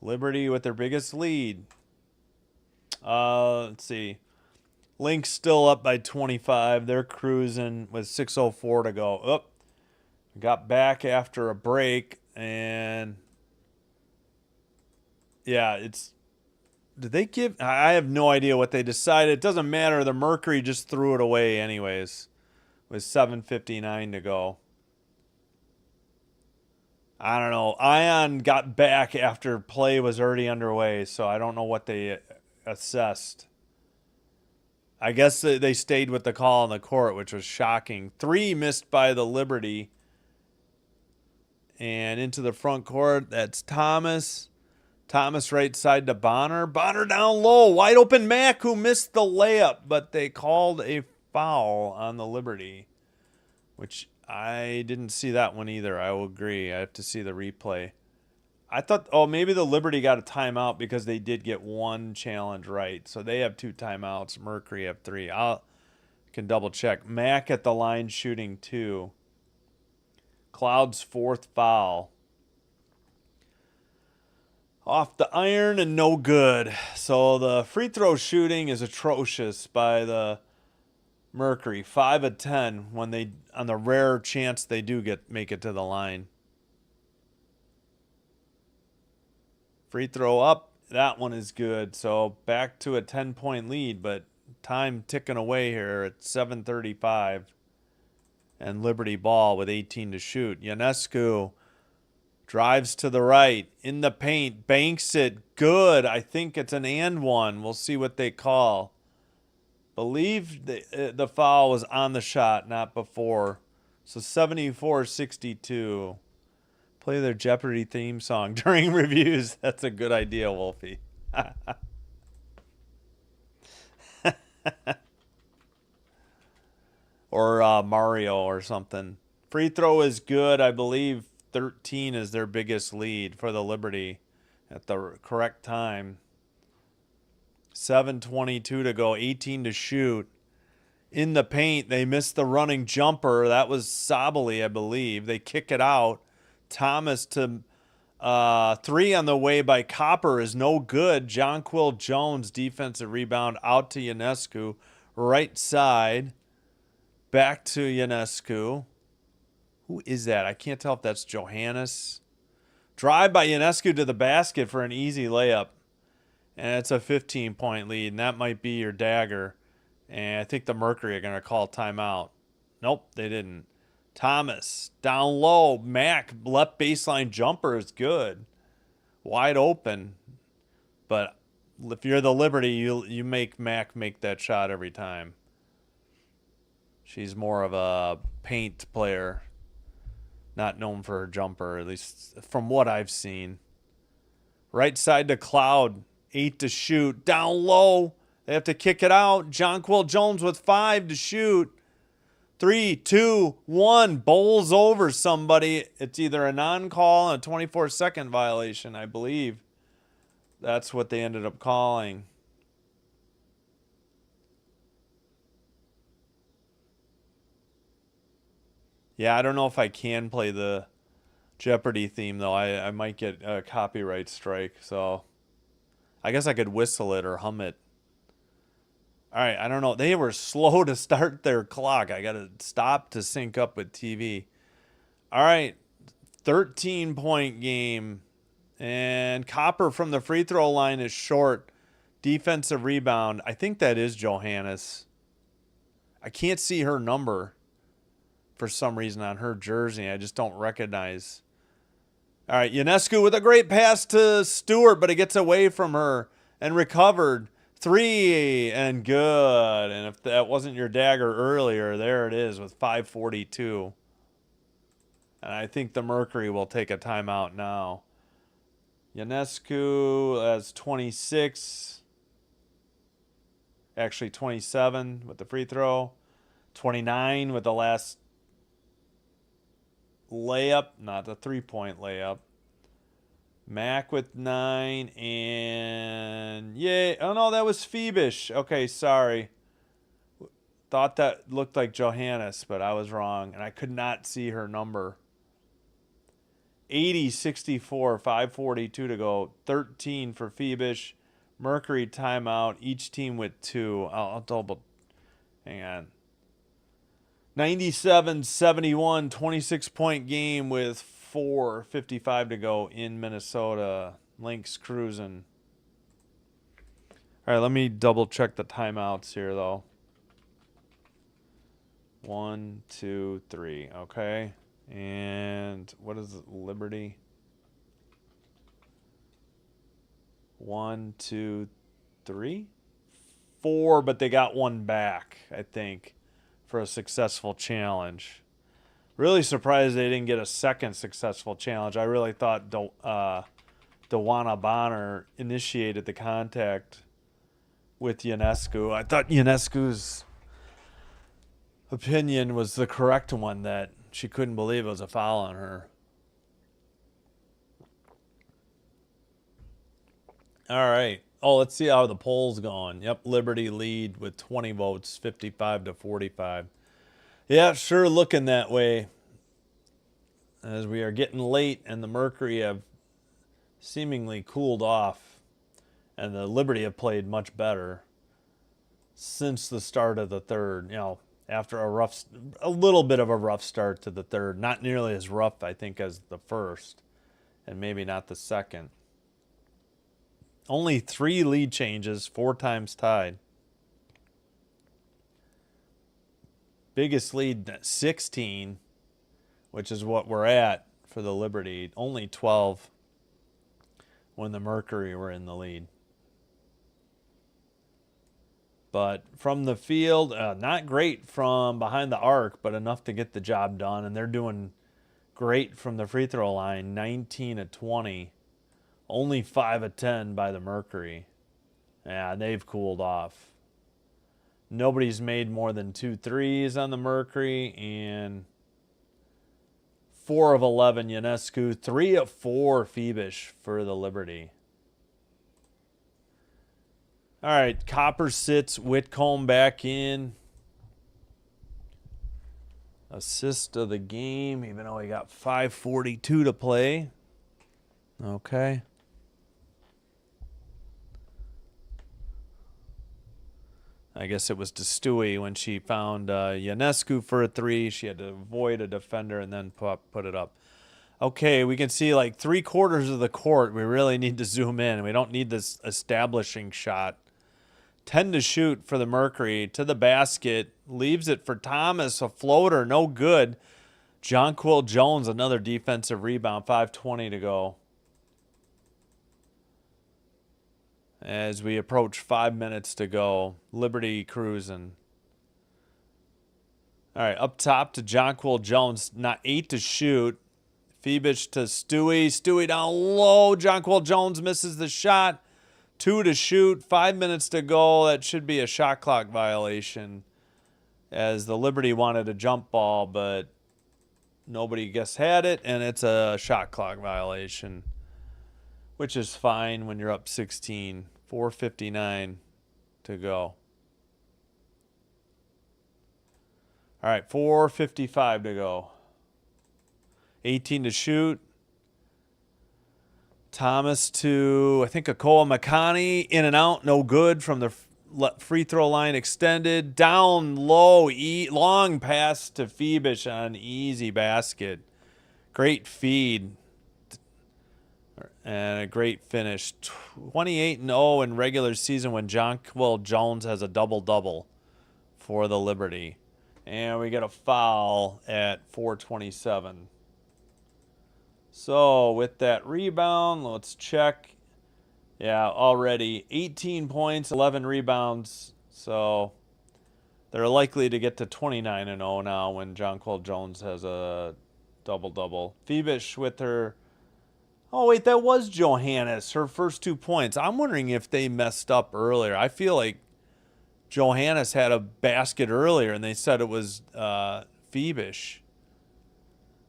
Liberty with their biggest lead. Let's see. Link's still up by 25. They're cruising with 6:04 to go. Got back after a break, and yeah, did they give? I have no idea what they decided. It doesn't matter. The Mercury just threw it away anyways. With 7:59 to go. I don't know. Ion got back after play was already underway, so I don't know what they assessed. I guess they stayed with the call on the court, which was shocking. 3 missed by the Liberty. And into the front court, that's Thomas. Thomas right side to Bonner. Bonner down low. Wide open Mack, who missed the layup, but they called a foul on the Liberty, which I didn't see that one either. I will agree. I have to see the replay. I thought, maybe the Liberty got a timeout because they did get 1 challenge right. So they have 2 timeouts. Mercury have 3. I can double check. Mack at the line shooting 2. Cloud's 4th foul. Off the iron and no good. So the free throw shooting is atrocious by the Mercury. 5 of 10 when they, on the rare chance they do make it to the line. Free throw up. That one is good. So back to a 10-point lead, but time ticking away here at 7:35. And Liberty ball with 18 to shoot. Ionescu drives to the right. In the paint. Banks it. Good. I think it's an and one. We'll see what they call. Believe the foul was on the shot, not before. So 74-62. Play their Jeopardy theme song during reviews. That's a good idea, Wolfie. Or Mario or something. Free throw is good. I believe 13 is their biggest lead for the Liberty at the correct time. 7:22 to go. 18 to shoot. In the paint, they missed the running jumper. That was Sabali, I believe. They kick it out. Thomas to 3 on the way by Copper is no good. Jonquil Jones, defensive rebound, out to Ionescu. Right side. Back to Ionescu. Who is that? I can't tell if that's Johannes. Drive by Ionescu to the basket for an easy layup. And it's a 15-point lead, and that might be your dagger. And I think the Mercury are going to call timeout. Nope, they didn't. Thomas, down low. Mack, left baseline jumper is good. Wide open. But if you're the Liberty, you make Mack make that shot every time. She's more of a paint player, not known for her jumper, at least from what I've seen. Right side to Cloud, 8 to shoot. Down low, they have to kick it out. Jonquil Jones with 5 to shoot. 3, 2, 1, bowls over somebody. It's either a non-call and a 24-second violation, I believe. That's what they ended up calling. Yeah, I don't know if I can play the Jeopardy theme, though. I might get a copyright strike, so I guess I could whistle it or hum it. All right, I don't know. They were slow to start their clock. I got to stop to sync up with TV. All right, 13-point game. And Copper from the free throw line is short. Defensive rebound. I think that is Johannes. I can't see her number for some reason on her jersey. I just don't recognize. All right, Ionescu with a great pass to Stewart, but it gets away from her and recovered. 3 and good. And if that wasn't your dagger earlier, there it is with 5:42. And I think the Mercury will take a timeout now. Ionescu has 26. Actually 27 with the free throw. 29 with the last layup, not the 3-point layup. Mac with 9, and yay. Oh no, that was Phoebish. Okay, sorry. Thought that looked like Johannes, but I was wrong, and I could not see her number. 80-64, 5:42 to go. 13 for Phoebish. Mercury timeout. Each team with 2. I'll double. Hang on. 97-71, 26-point game with 4:55 to go in Minnesota. Lynx cruising. All right, let me double check the timeouts here, though. 1, 2, 3. Okay. And what is it? Liberty? 1, 2, 3, 4, but they got one back, I think, for a successful challenge. Really surprised they didn't get a second successful challenge. I really thought Dewana Bonner initiated the contact with Ionescu. I thought Ionescu's opinion was the correct one, that she couldn't believe it was a foul on her. All right. Oh, let's see how the poll's going. Yep, Liberty lead with 20 votes, 55-45. Yeah, sure looking that way as we are getting late and the Mercury have seemingly cooled off and the Liberty have played much better since the start of the third. You know, after a little bit of a rough start to the third. Not nearly as rough, I think, as the first, and maybe not the second. Only 3 lead changes, 4 times tied. Biggest lead, 16, which is what we're at for the Liberty. Only 12 when the Mercury were in the lead. But from the field, not great from behind the arc, but enough to get the job done. And they're doing great from the free throw line, 19-20. Only 5-10 by the Mercury. Yeah, they've cooled off. Nobody's made more than 2 threes on the Mercury, and 4 of 11 Ionescu, 3 of 4 Phoebish for the Liberty. All right, Copper sits, Whitcomb back in. Assist of the game, even though he got 5:42 to play. Okay. I guess it was to Stewie when she found Ionescu for a 3. She had to avoid a defender and then put it up. Okay, we can see like 3/4 of the court. We really need to zoom in. We don't need this establishing shot. 10 to shoot for the Mercury. To the basket. Leaves it for Thomas. A floater. No good. Jonquil Jones, another defensive rebound. 5:20 to go. As we approach 5 minutes to go. Liberty cruising. All right, up top to Jonquil Jones. Not 8 to shoot. Phoebus to Stewie. Stewie down low. Jonquil Jones misses the shot. 2 to shoot. 5 minutes to go. That should be a shot clock violation, as the Liberty wanted a jump ball, but nobody had it, and it's a shot clock violation, which is fine when you're up 16. 4:59 to go. All right, 4:55 to go. 18 to shoot. Thomas to, I think, Akoa Makani. In and out, no good from the free throw line extended. Down low, long pass to Phoebus on easy basket. Great feed. And a great finish. 28-0 in regular season when Jonquil Jones has a double-double for the Liberty. And we get a foul at 4:27. So with that rebound, let's check. Yeah, already 18 points, 11 rebounds. So they're likely to get to 29-0 now when Jonquil Jones has a double-double. Phoebus with her... Oh, wait, that was Johannes, her first 2 points. I'm wondering if they messed up earlier. I feel like Johannes had a basket earlier, and they said it was Phoebus.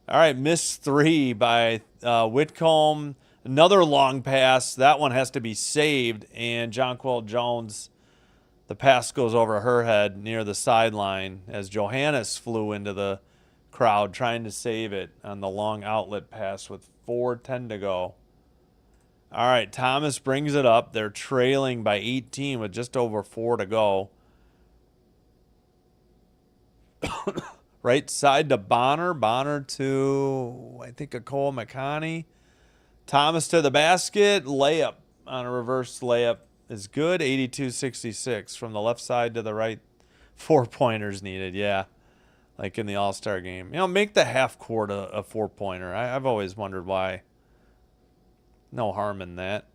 All right, missed 3 by Whitcomb. Another long pass. That one has to be saved, and Jonquil Jones, the pass goes over her head near the sideline as Johannes flew into the crowd trying to save it on the long outlet pass with 4:10 to go. All right, Thomas brings it up. They're trailing by 18 with just over 4 to go. Right side to Bonner. Bonner to, I think, Akoa Makani. Thomas to the basket. Layup on a reverse layup is good. 82-66 from the left side to the right. 4-pointers needed, yeah. Like in the All-Star game. You know, make the half court a 4-pointer. I've always wondered why. No harm in that.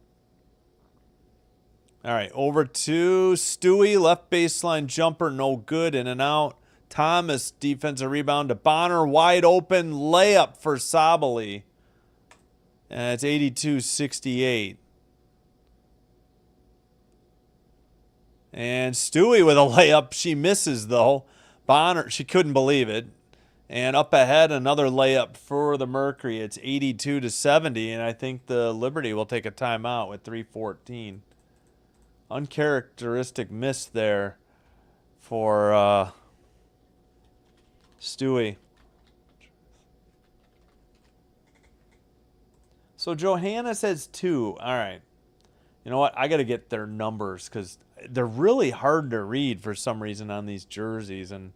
All right, over to Stewie. Left baseline jumper, no good. In and out. Thomas, defensive rebound to Bonner. Wide open layup for Sabali. And it's 82-68. And Stewie with a layup. She misses, though. Bonner, she couldn't believe it. And up ahead, another layup for the Mercury. It's 82-70, and I think the Liberty will take a timeout with 3:14. Uncharacteristic miss there for Stewie. So Johannes has 2. All right. You know what? I got to get their numbers because they're really hard to read for some reason on these jerseys, and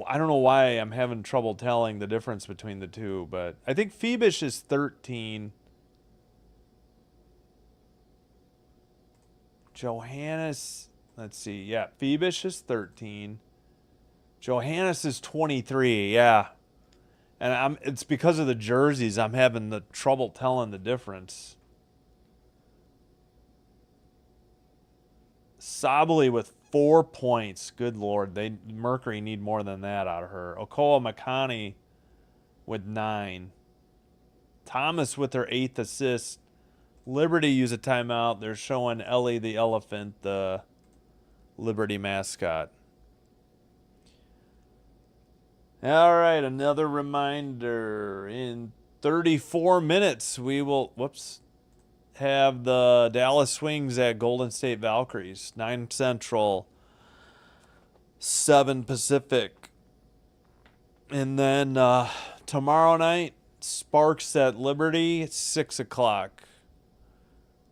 I don't know why I'm having trouble telling the difference between the two, but I think Phoebus is 13. Johannes, let's see. Yeah, Phoebus is 13. Johannes is 23. Yeah. And it's because of the jerseys I'm having the trouble telling the difference. Sabali with 4 points. Good Lord. Mercury need more than that out of her. Akoa Makani with 9. Thomas with her 8th assist. Liberty use a timeout. They're showing Ellie the elephant, the Liberty mascot. All right, another reminder. In 34 minutes, we will, have the Dallas Swings at Golden State Valkyries. 9 Central, 7 Pacific. And then tomorrow night, Sparks at Liberty, 6 o'clock.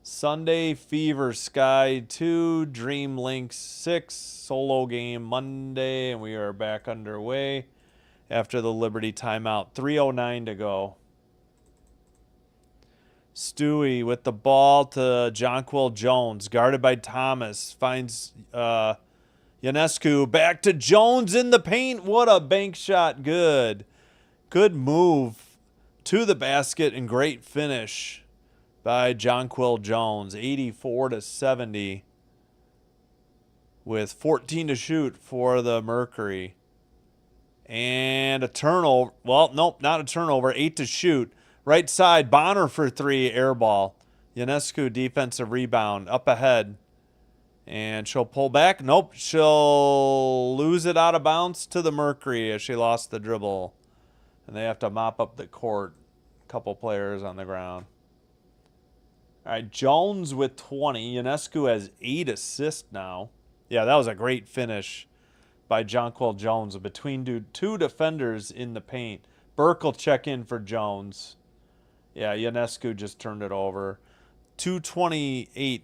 Sunday, Fever Sky 2, Dream Links 6, solo game Monday, and we are back underway after the Liberty timeout. 3:09 to go. Stewie with the ball to Jonquil Jones, guarded by Thomas, finds Ionescu, back to Jones in the paint. What a bank shot. Good move to the basket and great finish by Jonquil Jones. 84-70 with 14 to shoot for the Mercury. And a turnover. Well, nope, not a turnover. 8 to shoot. Right side, Bonner for 3, air ball. Ionescu defensive rebound, up ahead. And she'll pull back. Nope, she'll lose it out of bounds to the Mercury as she lost the dribble. And they have to mop up the court. A couple players on the ground. All right, Jones with 20. Ionescu has 8 assists now. Yeah, that was a great finish by Jonquil Jones between two defenders in the paint. Burke will check in for Jones. Yeah, Ionescu just turned it over. 2:28.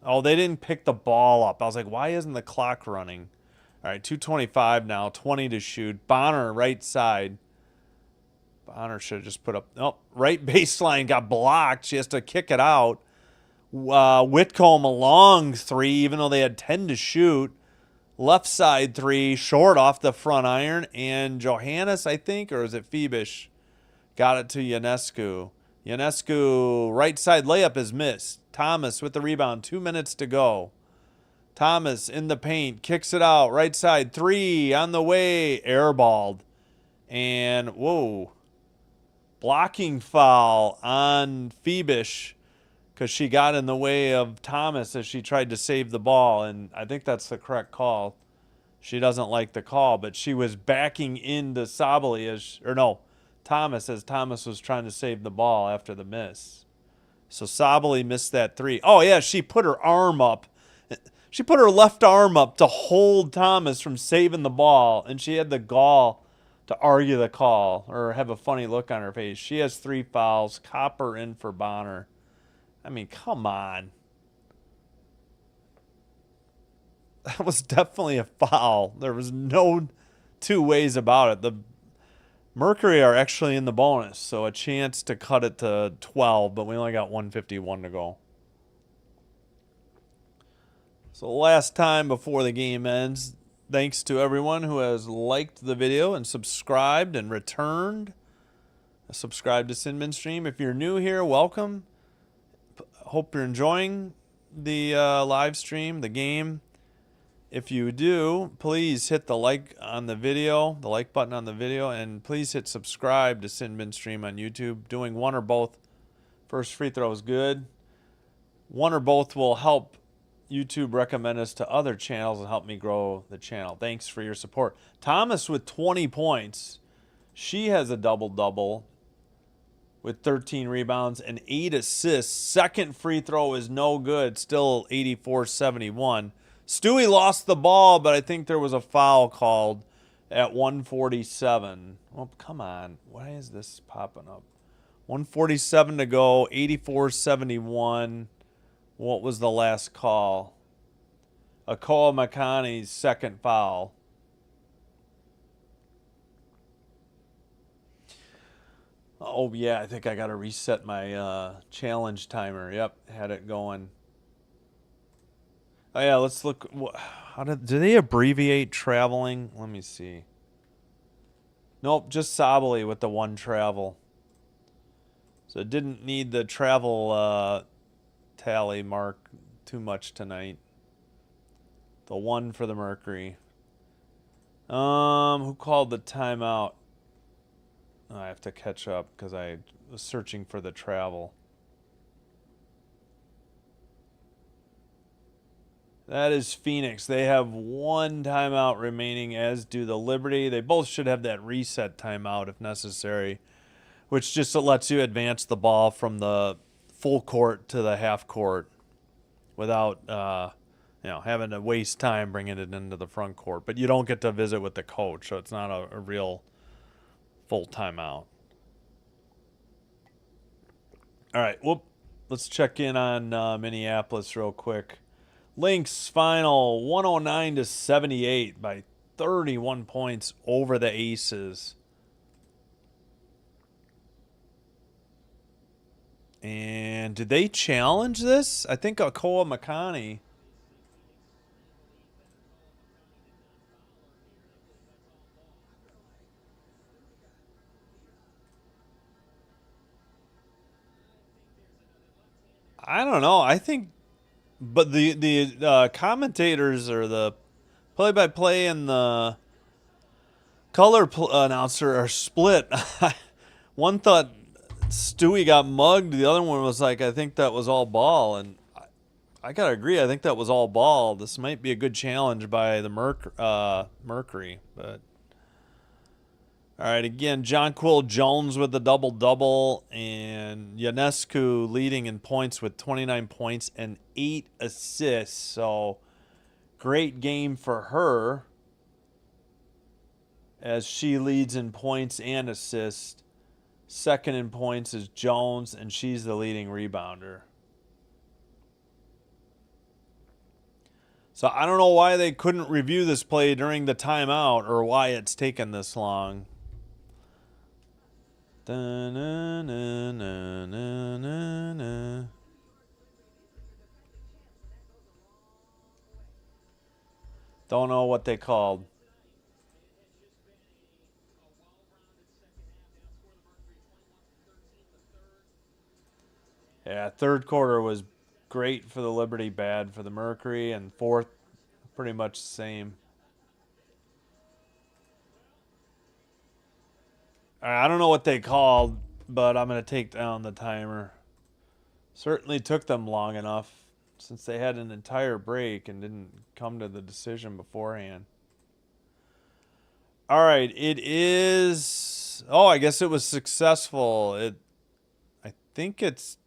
Oh, they didn't pick the ball up. I was like, why isn't the clock running? All right, 2:25 now. 20 to shoot. Bonner, right side. Bonner should have just put up. Nope, right baseline got blocked. She has to kick it out. Whitcomb a long 3, even though they had 10 to shoot. Left side 3, short off the front iron. And Johannes, I think, or is it Phoebish, got it to Ionescu. Ionescu, right side layup is missed. Thomas with the rebound, 2 minutes to go. Thomas in the paint, kicks it out. Right side 3, on the way, airballed. And, whoa, blocking foul on Phoebish because she got in the way of Thomas as she tried to save the ball. And I think that's the correct call. She doesn't like the call, but she was backing into Sabali Thomas as Thomas was trying to save the ball after the miss. So Sabali missed that 3. Oh, yeah, she put her arm up. She put her left arm up to hold Thomas from saving the ball, and she had the gall to argue the call or have a funny look on her face. She has 3 fouls. Copper in for Bonner. I mean, come on. That was definitely a foul. There was no 2 ways about it. The Mercury are actually in the bonus, so a chance to cut it to 12, but we only got 151 to go. So last time before the game ends, thanks to everyone who has liked the video and subscribed and returned. Subscribe to Sinman Stream. If you're new here, welcome. Hope you're enjoying the live stream, the game. If you do, please hit the like on the video, the like button on the video, and please hit subscribe to Sinman Stream on YouTube. Doing one or both. First free throw is good. One or both will help YouTube recommend us to other channels and help me grow the channel. Thanks for your support. Thomas with 20 points. She has a double-double with 13 rebounds and 8 assists. Second free throw is no good. Still 84-71. Stewie lost the ball, but I think there was a foul called at 147. Well, come on. Why is this popping up? 147 to go, 84-71. What was the last call? Akoa Makani's second foul. Oh, yeah, I think I got to reset my challenge timer. Yep, had it going. Oh, yeah, let's look. Do they abbreviate traveling? Let me see. Nope, just Sabali with the 1 travel. So it didn't need the travel tally mark too much tonight. The 1 for the Mercury. Who called the timeout? Oh, I have to catch up because I was searching for the travel. That is Phoenix. They have 1 timeout remaining, as do the Liberty. They both should have that reset timeout if necessary, which just lets you advance the ball from the full court to the half court without having to waste time bringing it into the front court. But you don't get to visit with the coach, so it's not a real full timeout. All right, let's check in on Minneapolis real quick. Lynx final 109-78 by 31 points over the Aces. And did they challenge this? I think Akoa Makani. I don't know. I think, but the commentators or the play-by-play and the color announcer are split. One thought Stewie got mugged. The other one was like, I think that was all ball. And I gotta agree. I think that was all ball. This might be a good challenge by the Mercury. But all right, again, Jonquil Jones with the double-double, and Ionescu leading in points with 29 points and 8 assists. So great game for her as she leads in points and assists. Second in points is Jones, and she's the leading rebounder. So I don't know why they couldn't review this play during the timeout or why it's taken this long. Don't know what they called. Yeah, third quarter was great for the Liberty, bad for the Mercury, and fourth pretty much the same. All right, I don't know what they called, but I'm going to take down the timer. Certainly took them long enough since they had an entire break and didn't come to the decision beforehand. All right, it is... Oh, I guess it was successful. I think it's...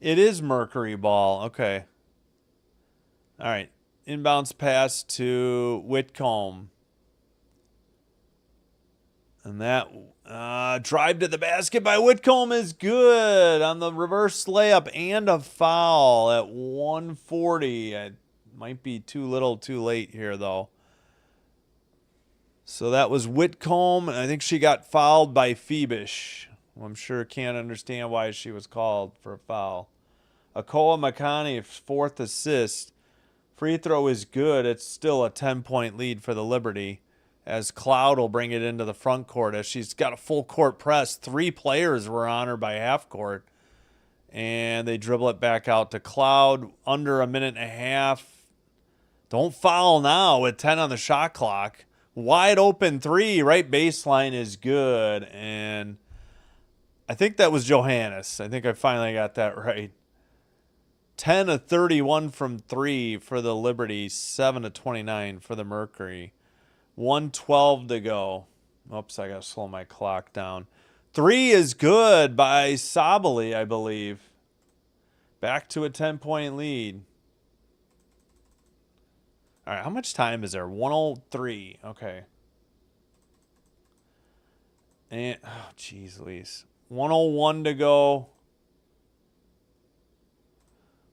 It is Mercury ball. Okay. All right. Inbounds pass to Whitcomb. And that drive to the basket by Whitcomb is good on the reverse layup and a foul at 1:40. It might be too little too late here, though. So that was Whitcomb. I think she got fouled by Phoebish. I'm sure can't understand why she was called for a foul. Akoa Makani, fourth assist. Free throw is good. It's still a 10-point lead for the Liberty, as Cloud will bring it into the front court as she's got a full court press. 3 players were on her by half court, and they dribble it back out to Cloud under a minute and a half. Don't foul now with 10 on the shot clock. Wide open 3, right baseline is good, and I think that was Johannes. I think I finally got that right. 10 of 31 from 3 for the Liberty, 7 of 29 for the Mercury. 1:12 to go. Oops, I got to slow my clock down. 3 is good by Sabali, I believe. Back to a 10-point lead. All right, how much time is there? 1:03. Okay. And, oh, jeez, Louise. 1:01 to go.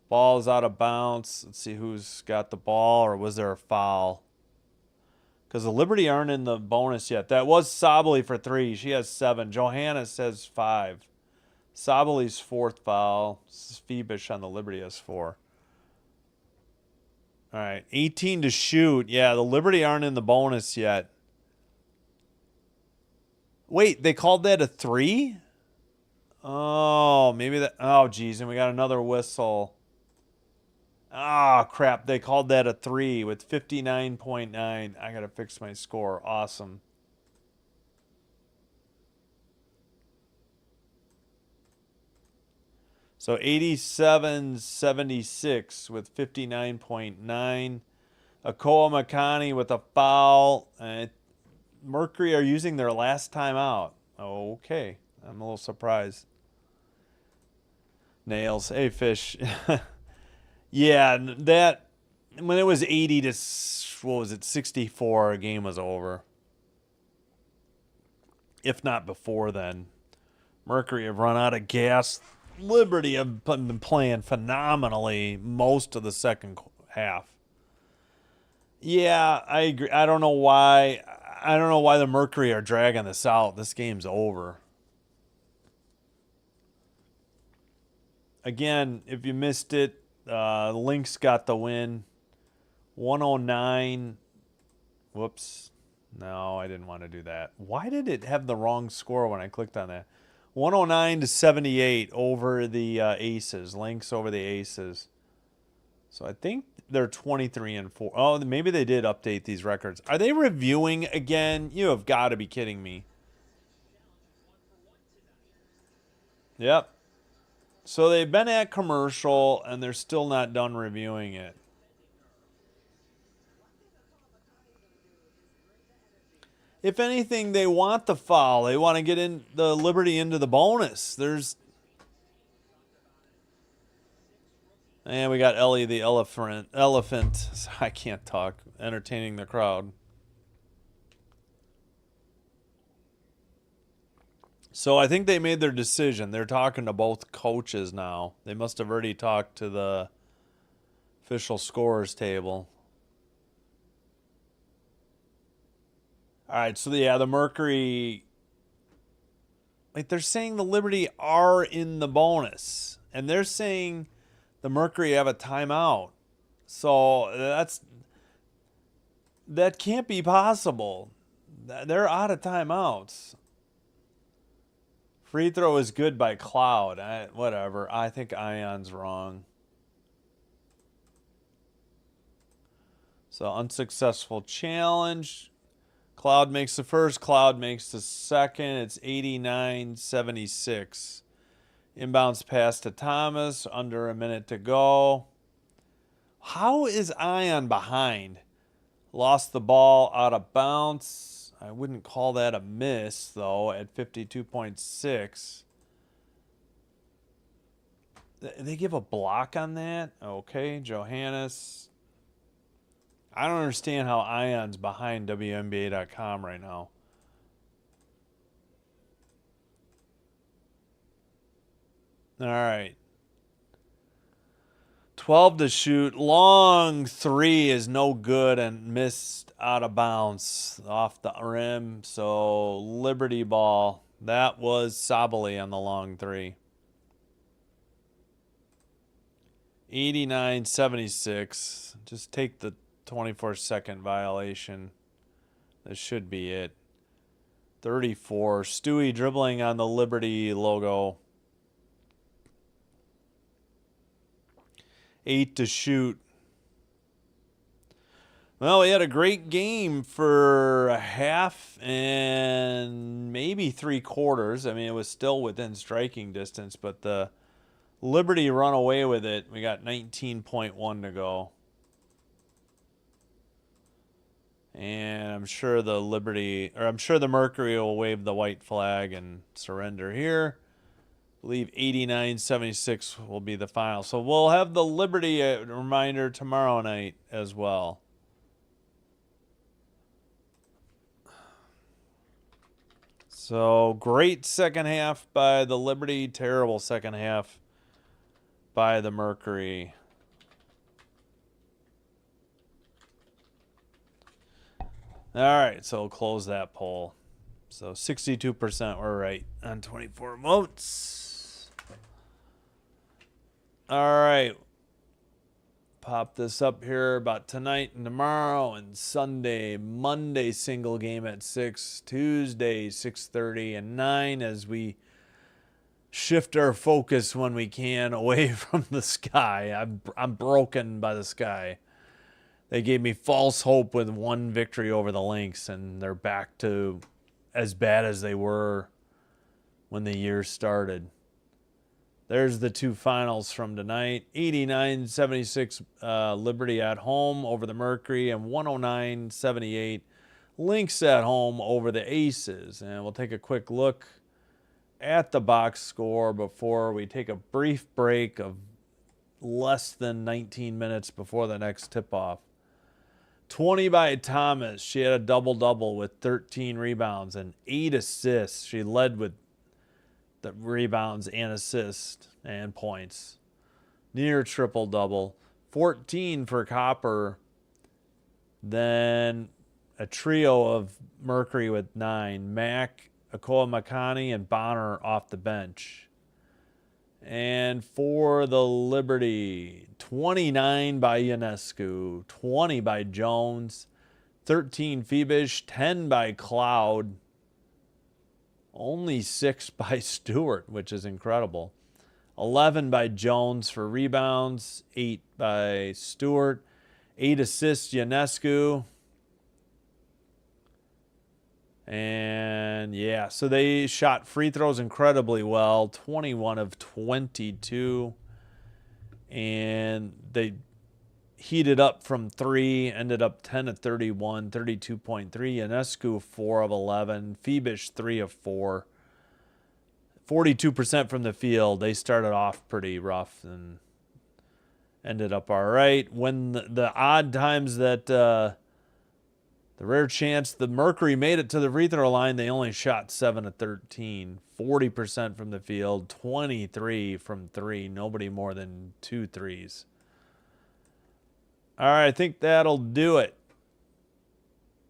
Ball is out of bounds. Let's see who's got the ball, or was there a foul? Because the Liberty aren't in the bonus yet. That was Sabali for 3. She has 7. Johannes has 5. Sabali's 4th foul. Phoebish on the Liberty has 4. All right, 18 to shoot. Yeah, the Liberty aren't in the bonus yet. Wait, they called that a 3? Oh, maybe that... Oh, geez, and we got another whistle. Ah, crap. They called that a 3 with 59.9. I got to fix my score. Awesome. So 87-76 with 59.9. Akoa Makani with a foul. Mercury are using their last timeout. Okay. I'm a little surprised. Nails. Hey, Fish. Yeah, that when it was 80 to, what was it, 64, a game was over. If not before then. Mercury have run out of gas. Liberty have been playing phenomenally most of the second half. Yeah, I agree. I don't know why the Mercury are dragging this out. This game's over. Again, if you missed it, Lynx got the win. 109. Whoops. No, I didn't want to do that. Why did it have the wrong score when I clicked on that? 109 to 78 over the Aces. Lynx over the Aces. So I think they're 23-4. Oh, maybe they did update these records. Are they reviewing again? You have got to be kidding me. Yep. So they've been at commercial and they're still not done reviewing it. If anything, they want the foul. They want to get in the Liberty into the bonus. And we got Ellie the elephant. I can't talk. Entertaining the crowd. So I think they made their decision. They're talking to both coaches now. They must have already talked to the official scorers table. All right, so the Mercury, like they're saying the Liberty are in the bonus, and they're saying the Mercury have a timeout. So that can't be possible. They're out of timeouts. Free throw is good by Cloud. Whatever. I think Ion's wrong. So unsuccessful challenge. Cloud makes the first. Cloud makes the second. It's 89-76. Inbounds pass to Thomas. Under a minute to go. How is Ion behind? Lost the ball out of bounds. I wouldn't call that a miss, though, at 52.6. They give a block on that? Okay, Johannes. I don't understand how Ion's behind WNBA.com right now. All right. 12 to shoot. Long three is no good and missed out of bounds off the rim. So Liberty ball. That was Sabali on the long three. 89-76. Just take the 24-second violation. This should be it. 34. Stewie dribbling on the Liberty logo. 8 to shoot. Well, we had a great game for a half and maybe 3/4. I mean, it was still within striking distance, but the Liberty run away with it. We got 19.1 to go. And I'm sure the Mercury will wave the white flag and surrender here. I believe 89-76 will be the final. So we'll have the Liberty reminder tomorrow night as well. So great second half by the Liberty, terrible second half by the Mercury. All right, so we'll close that poll. So 62% were right on 24 votes. All right. Pop this up here about tonight and tomorrow and Sunday. Monday single game at 6. Tuesday 6:30 and 9 as we shift our focus when we can away from the sky. I'm broken by the sky. They gave me false hope with one victory over the Lynx, and they're back to as bad as they were when the year started. There's the two finals from tonight. 89-76 Liberty at home over the Mercury, and 109-78 Lynx at home over the Aces. And we'll take a quick look at the box score before we take a brief break of less than 19 minutes before the next tip-off. 20 by Thomas. She had a double-double with 13 rebounds and 8 assists. She led with the rebounds and assists and points. Near triple-double. 14 for Copper. Then a trio of Mercury with 9. Mack, Akoa Makani, and Bonner off the bench. And for the Liberty, 29 by Ionescu, 20 by Jones, 13 Phoebish, 10 by Cloud, only 6 by Stewart, which is incredible. 11 by Jones for rebounds, 8 by Stewart, 8 assists Ionescu. And yeah, so they shot free throws incredibly well, 21 of 22. And they heated up from 3, ended up 10 of 31, 32.3. Ionescu 4 of 11, Phoebus 3 of 4. 42% from the field. They started off pretty rough and ended up all right. When the odd times that the rare chance the Mercury made it to the free throw line, they only shot 7 of 13. 40% from the field, 23 from 3. Nobody more than 2 threes. All right, I think that'll do it.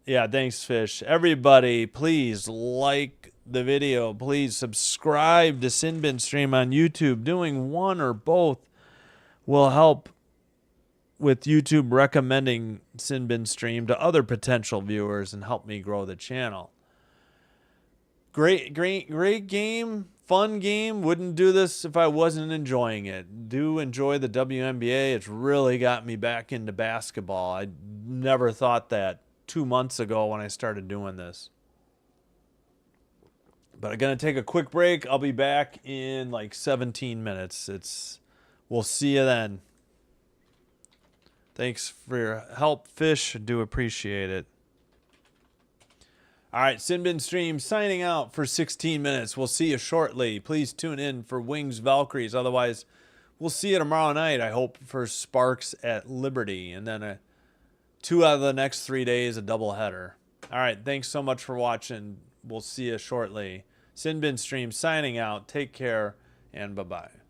Yeah, thanks, Fish. Everybody, please like the video. Please subscribe to Sinbin Stream on YouTube. Doing one or both will help with YouTube recommending Sinbin Stream to other potential viewers and help me grow the channel. Great game. Fun game. Wouldn't do this if I wasn't enjoying it. Do enjoy the WNBA. It's really got me back into basketball. I never thought that 2 months ago when I started doing this. But I'm going to take a quick break. I'll be back in like 17 minutes. We'll see you then. Thanks for your help, Fish. I do appreciate it. All right, Sinbin Stream signing out for 16 minutes. We'll see you shortly. Please tune in for Wings Valkyries. Otherwise, we'll see you tomorrow night, I hope, for Sparks at Liberty. And then 2 out of the next 3 days, a doubleheader. All right, thanks so much for watching. We'll see you shortly. Sinbin Stream signing out. Take care, and bye-bye.